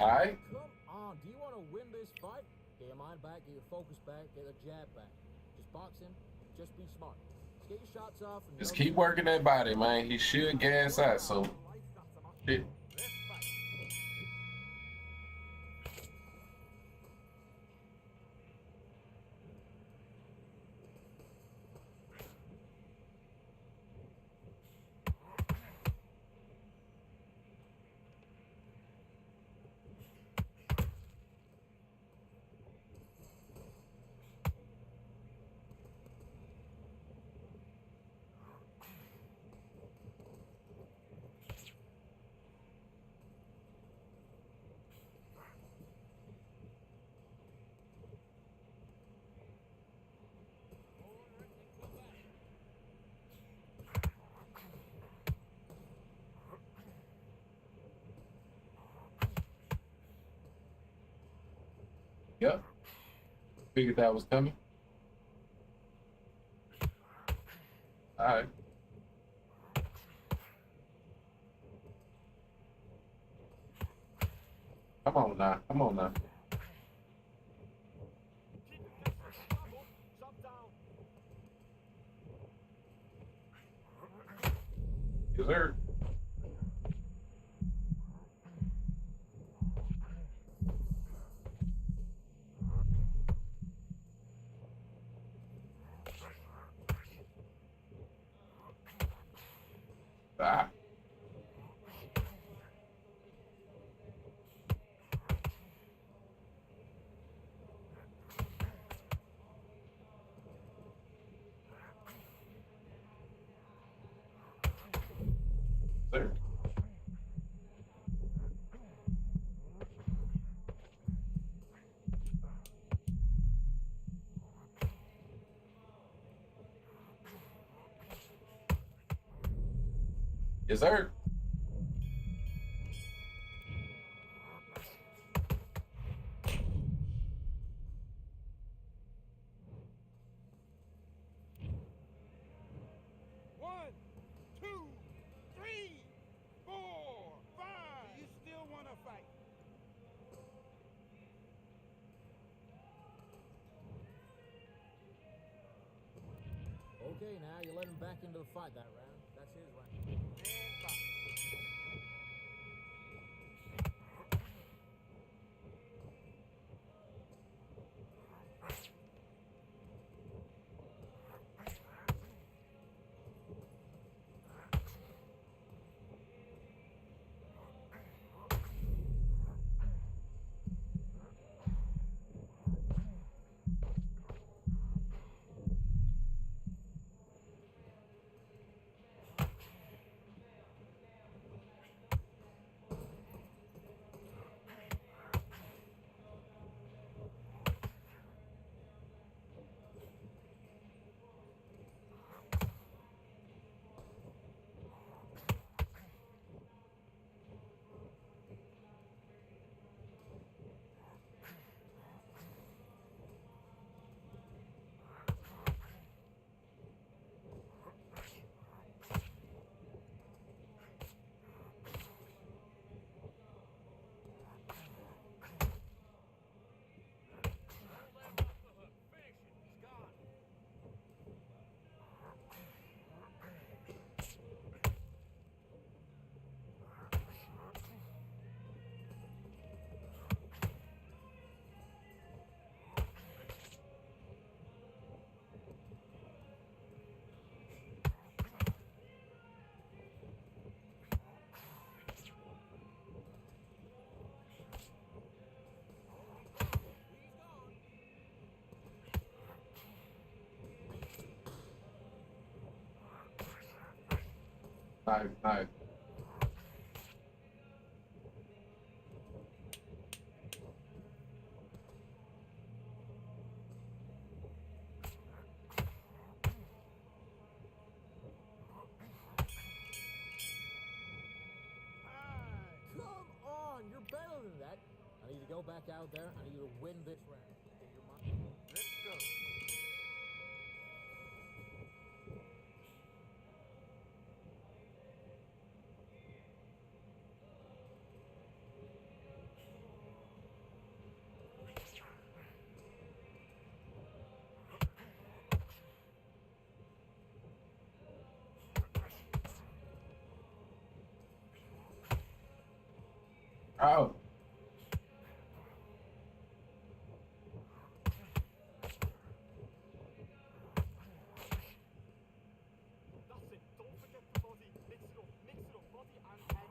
All right. Come on, do you want to win this fight? Get your mind back, get your focus back, get the jab back. Just box him, just be smart. Just get your shots off. And Just keep working that body, man. He should gas out, so shit. Yep. Figured that was coming. All right. Come on now. Come on now. Yes, sir. Ah. Sir. Yes, sir. One, two, three, four, five. You still want to fight? Okay, now you let him back into the fight that round. That's his round. And fight. Nice, nice. Come on, you're better than that. I need you to go back out there. I need you to win this round. Get your mind. Let's go. Oh. That's it. Don't forget the body. Mix it up. Mix it up. Body and head.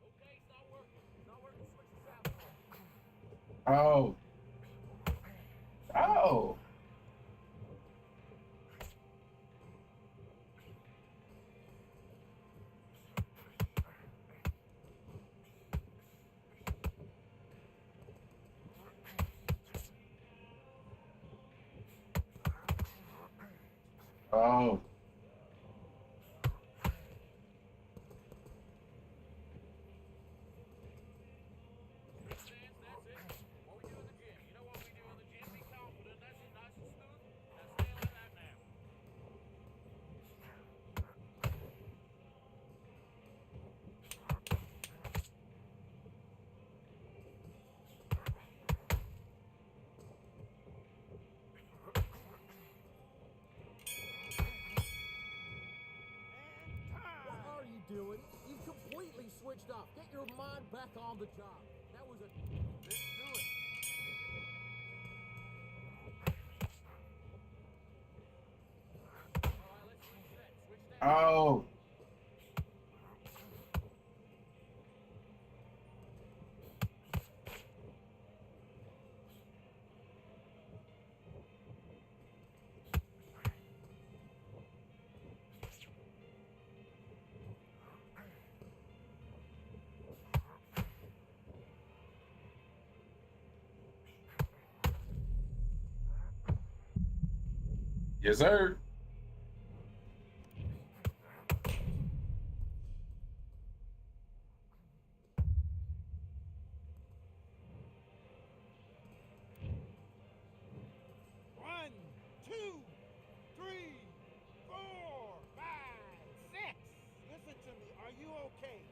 Okay, it's not working. It's not working. Switch this out. Oh. Oh. Oh. And time. What are you doing? You've completely switched off. Get your mind back on the job. That was a... Let's do it. Oh. Yes, sir. One, two, three, four, five, six. Listen to me. Are you okay?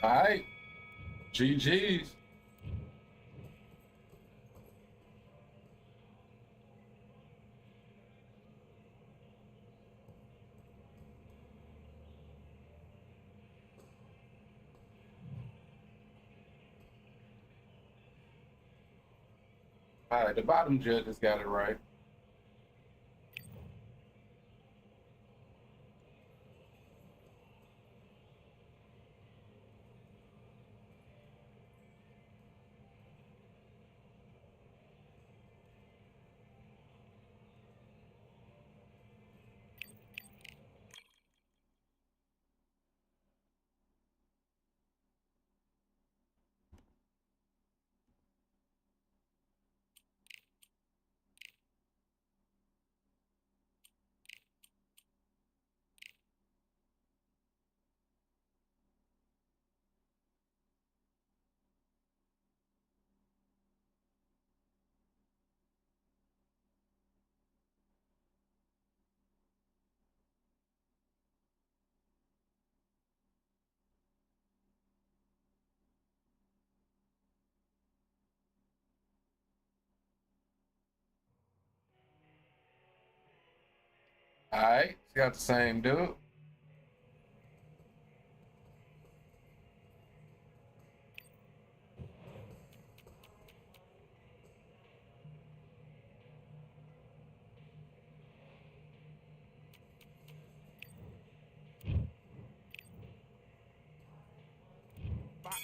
All right. GG's. All right, the bottom judges got it right. All right, it's got the same dude. Box.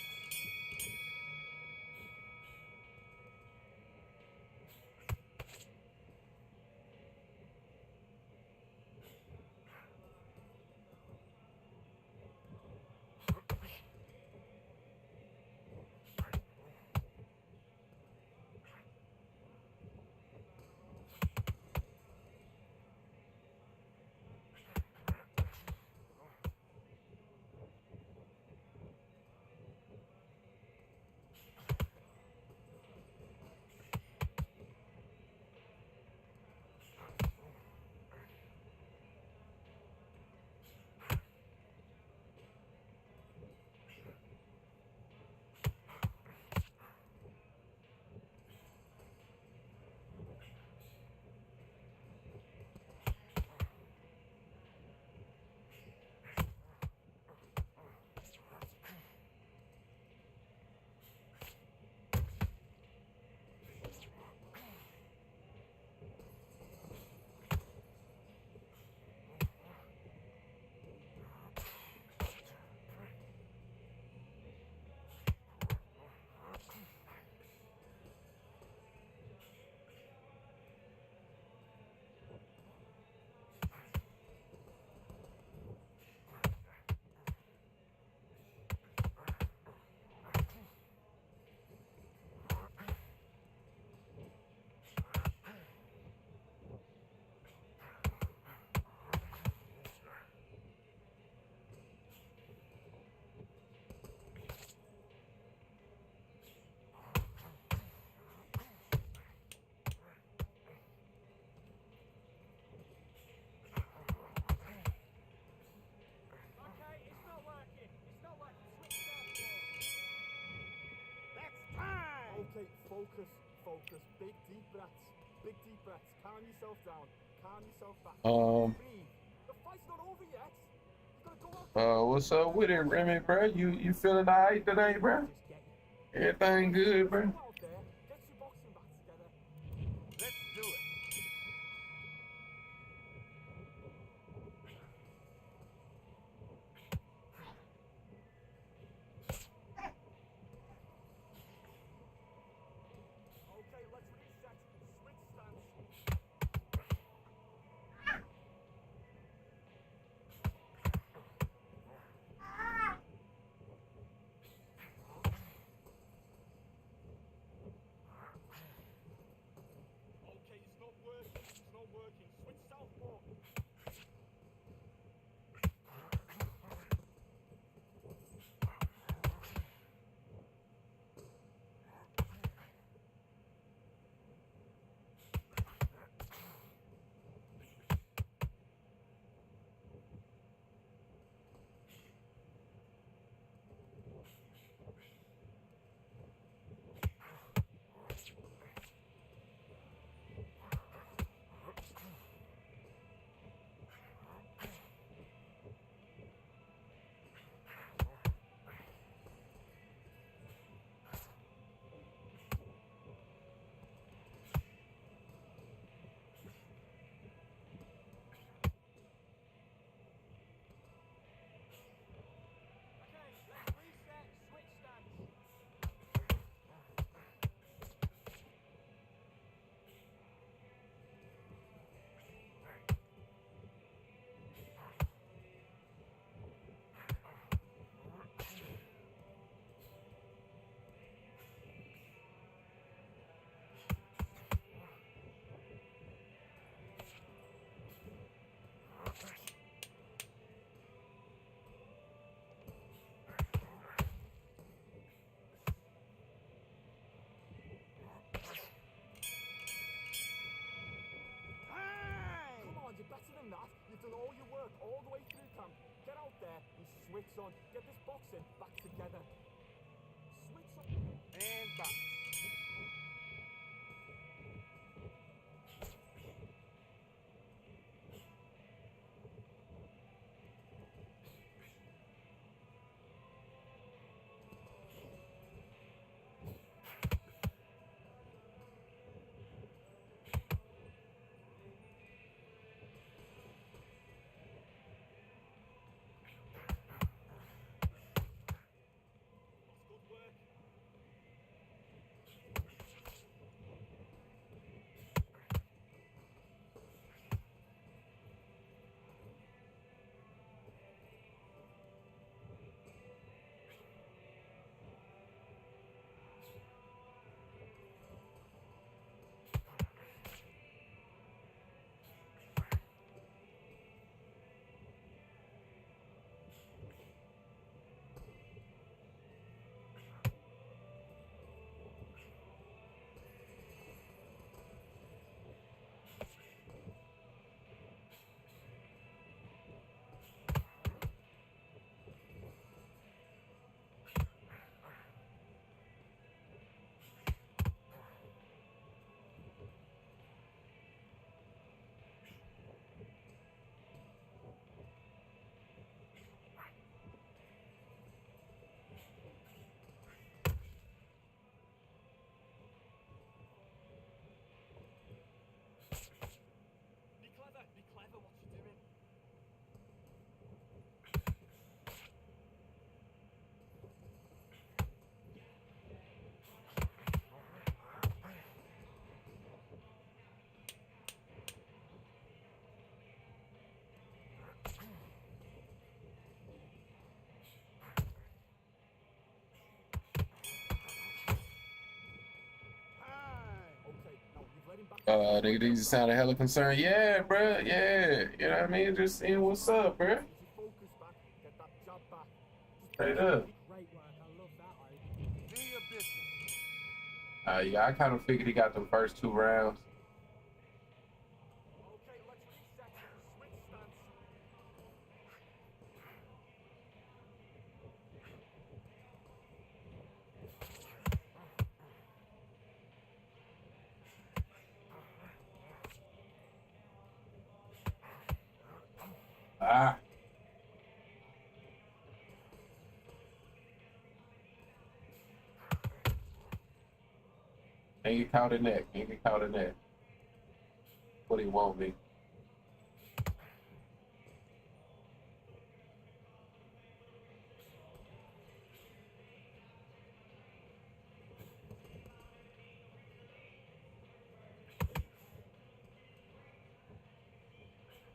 Okay, focus, focus. Big deep breaths. Big deep breaths. Calm yourself down. Calm yourself back. Breathe. The fight's not over yet. You gotta go out there. What's up with it, Remy, bro? You feeling alright today, bro? Everything good, bro? Go out there. Get your boxing back together. Let's do it. Okay, let's reset. Switch stance. Okay, it's not working. It's not working. Switch southpaw. Okay, let's reset. Switch stance. Time! Come on, you're better than that. You've done all your work all the way through camp. Get out there and switch on. Get this boxing back together. Switch on. And box. That's good work. Be clever. Be clever what you're doing. Time! Okay, now you've let him back. Nigga, these sounded hella concerned. Yeah, bro. Yeah. You know what I mean? Just seeing what's up, bro. Get your focus back. Get that jab back. Straight up. Great work. I love that, Ike. Do your business. Yeah, I kind of figured he got the first 2 rounds. Okay, let's reset. Switch stance. Ain't get caught in that. Ain't get caught in that. What he want me.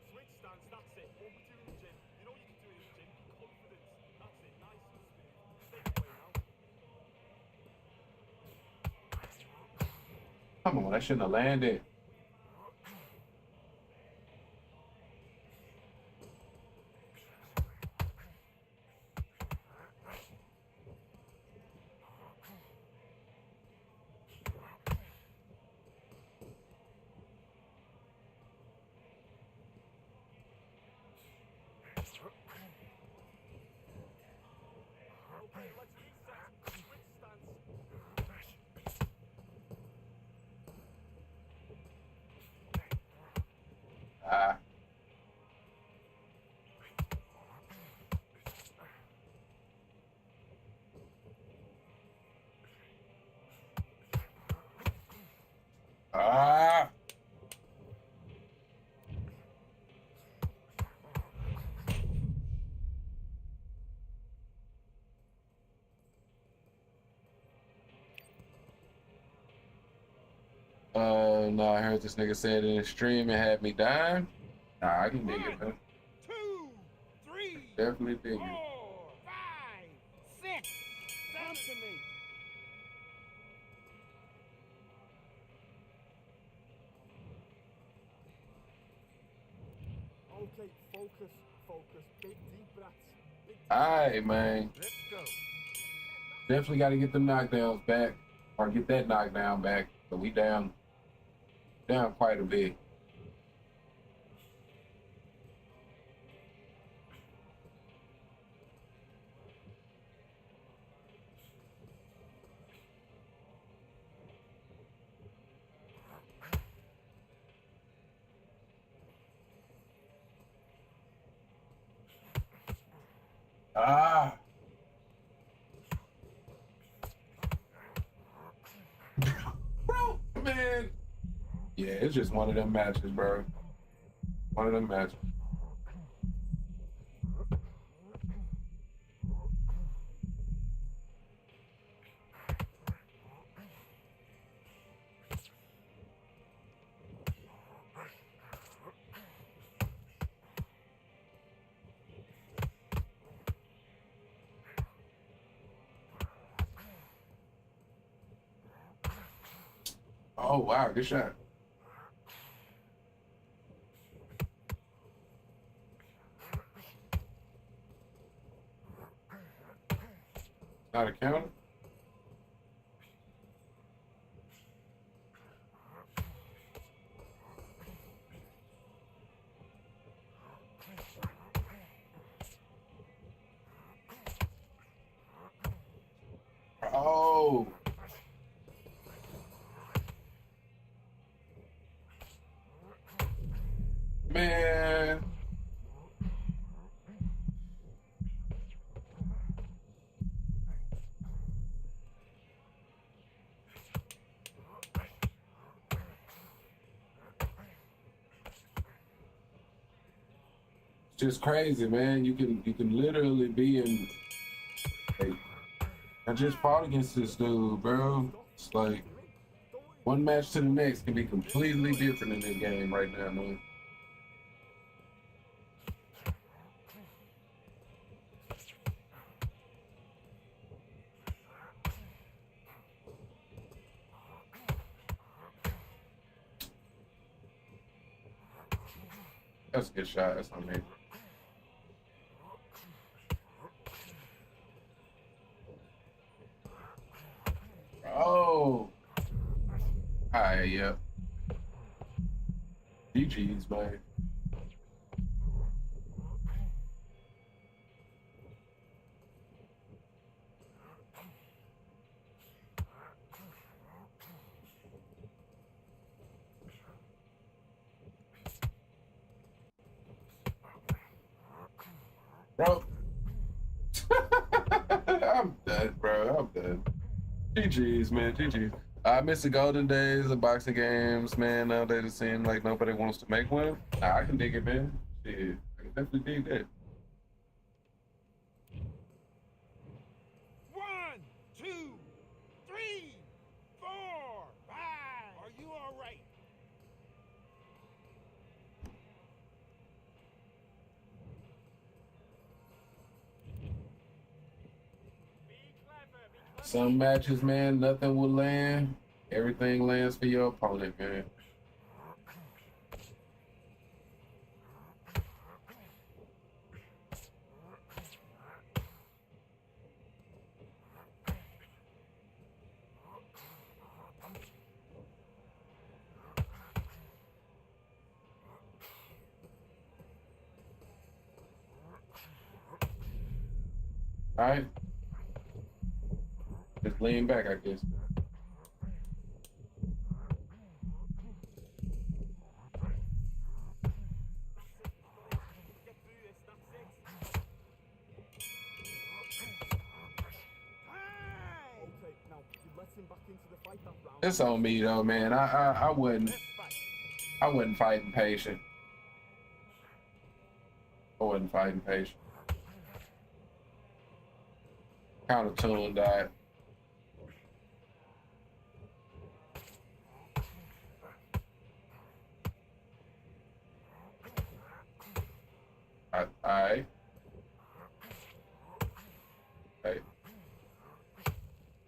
Switch stance, that's it. What we do in the gym. You know you can do it in the gym. Confidence. That's it. Nice and smooth. Take it away now. Come on, I shouldn't have landed. Okay, let's reset. Switch stance. Ah. Ah. No, I heard this nigga say it in the stream and had me dying. Nah, I can dig it, man. 2, 3, Definitely dig 4, it. 5, 6. Down to me. Okay, focus, focus. Big deep breaths. Big deep Alright, man. Let's go. Definitely got to get the knockdowns back, or get that knockdown back. But we down quite a bit. Ah. Bro, man. Yeah, it's just one of them matches, bro. One of them matches. Oh, wow, good shot. Not a counter? Oh. Man. It's just crazy, man. You can literally be in. Like, I just fought against this dude, bro. It's like one match to the next can be completely different in this game right now, man. That's a good shot. That's on me. Oh. Alright, yeah. GG's, man. Bro. I'm done, bro. I'm done. GG's, man. GG's. I miss the golden days of boxing games, man. Nowadays it seems like nobody wants to make one. Nah, I can dig it, man. Shit, I can definitely dig that. 1, 2, 3, 4, 5. Are you all right? Some matches, man, nothing will land. Everything lands for your opponent, man. All right. Just lean back, I guess. Okay, now you let him back into the fight that round. It's on me though, man. I wasn't Let's fight. I wasn't fighting patient. I wasn't fighting patient. Kind of tuned out. Alright. Hey.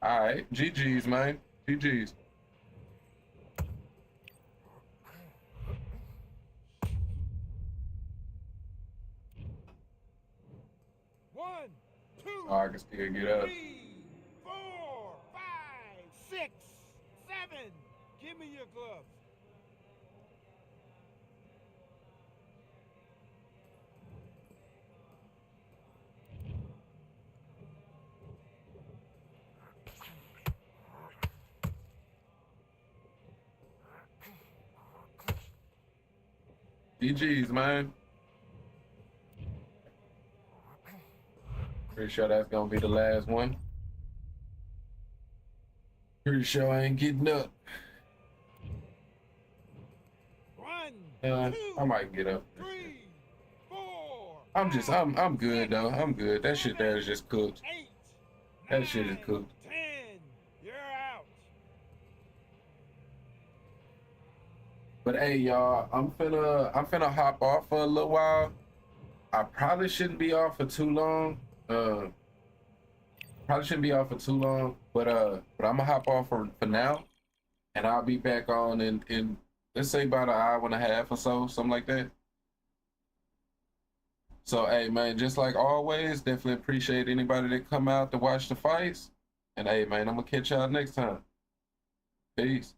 Alright. GG's, man. GG's. One, two, Oh, I can still get up. 3, 4, 5, 6, 7. Give me your gloves. GG's, man. Pretty sure that's gonna be the last one. Pretty sure I ain't getting up. 1, 2, I might get up. 3, 4. I'm good though. I'm good. That shit there is just cooked. 8. That shit is 9, cooked. 10. You're out. But hey, y'all, I'm finna hop off for a little while. I probably shouldn't be off for too long. But I'm gonna hop off for now, and I'll be back on in let's say about an hour and a half or so, something like that. So hey, man, just like always, definitely appreciate anybody that come out to watch the fights. And hey, man, I'm gonna catch y'all next time. Peace.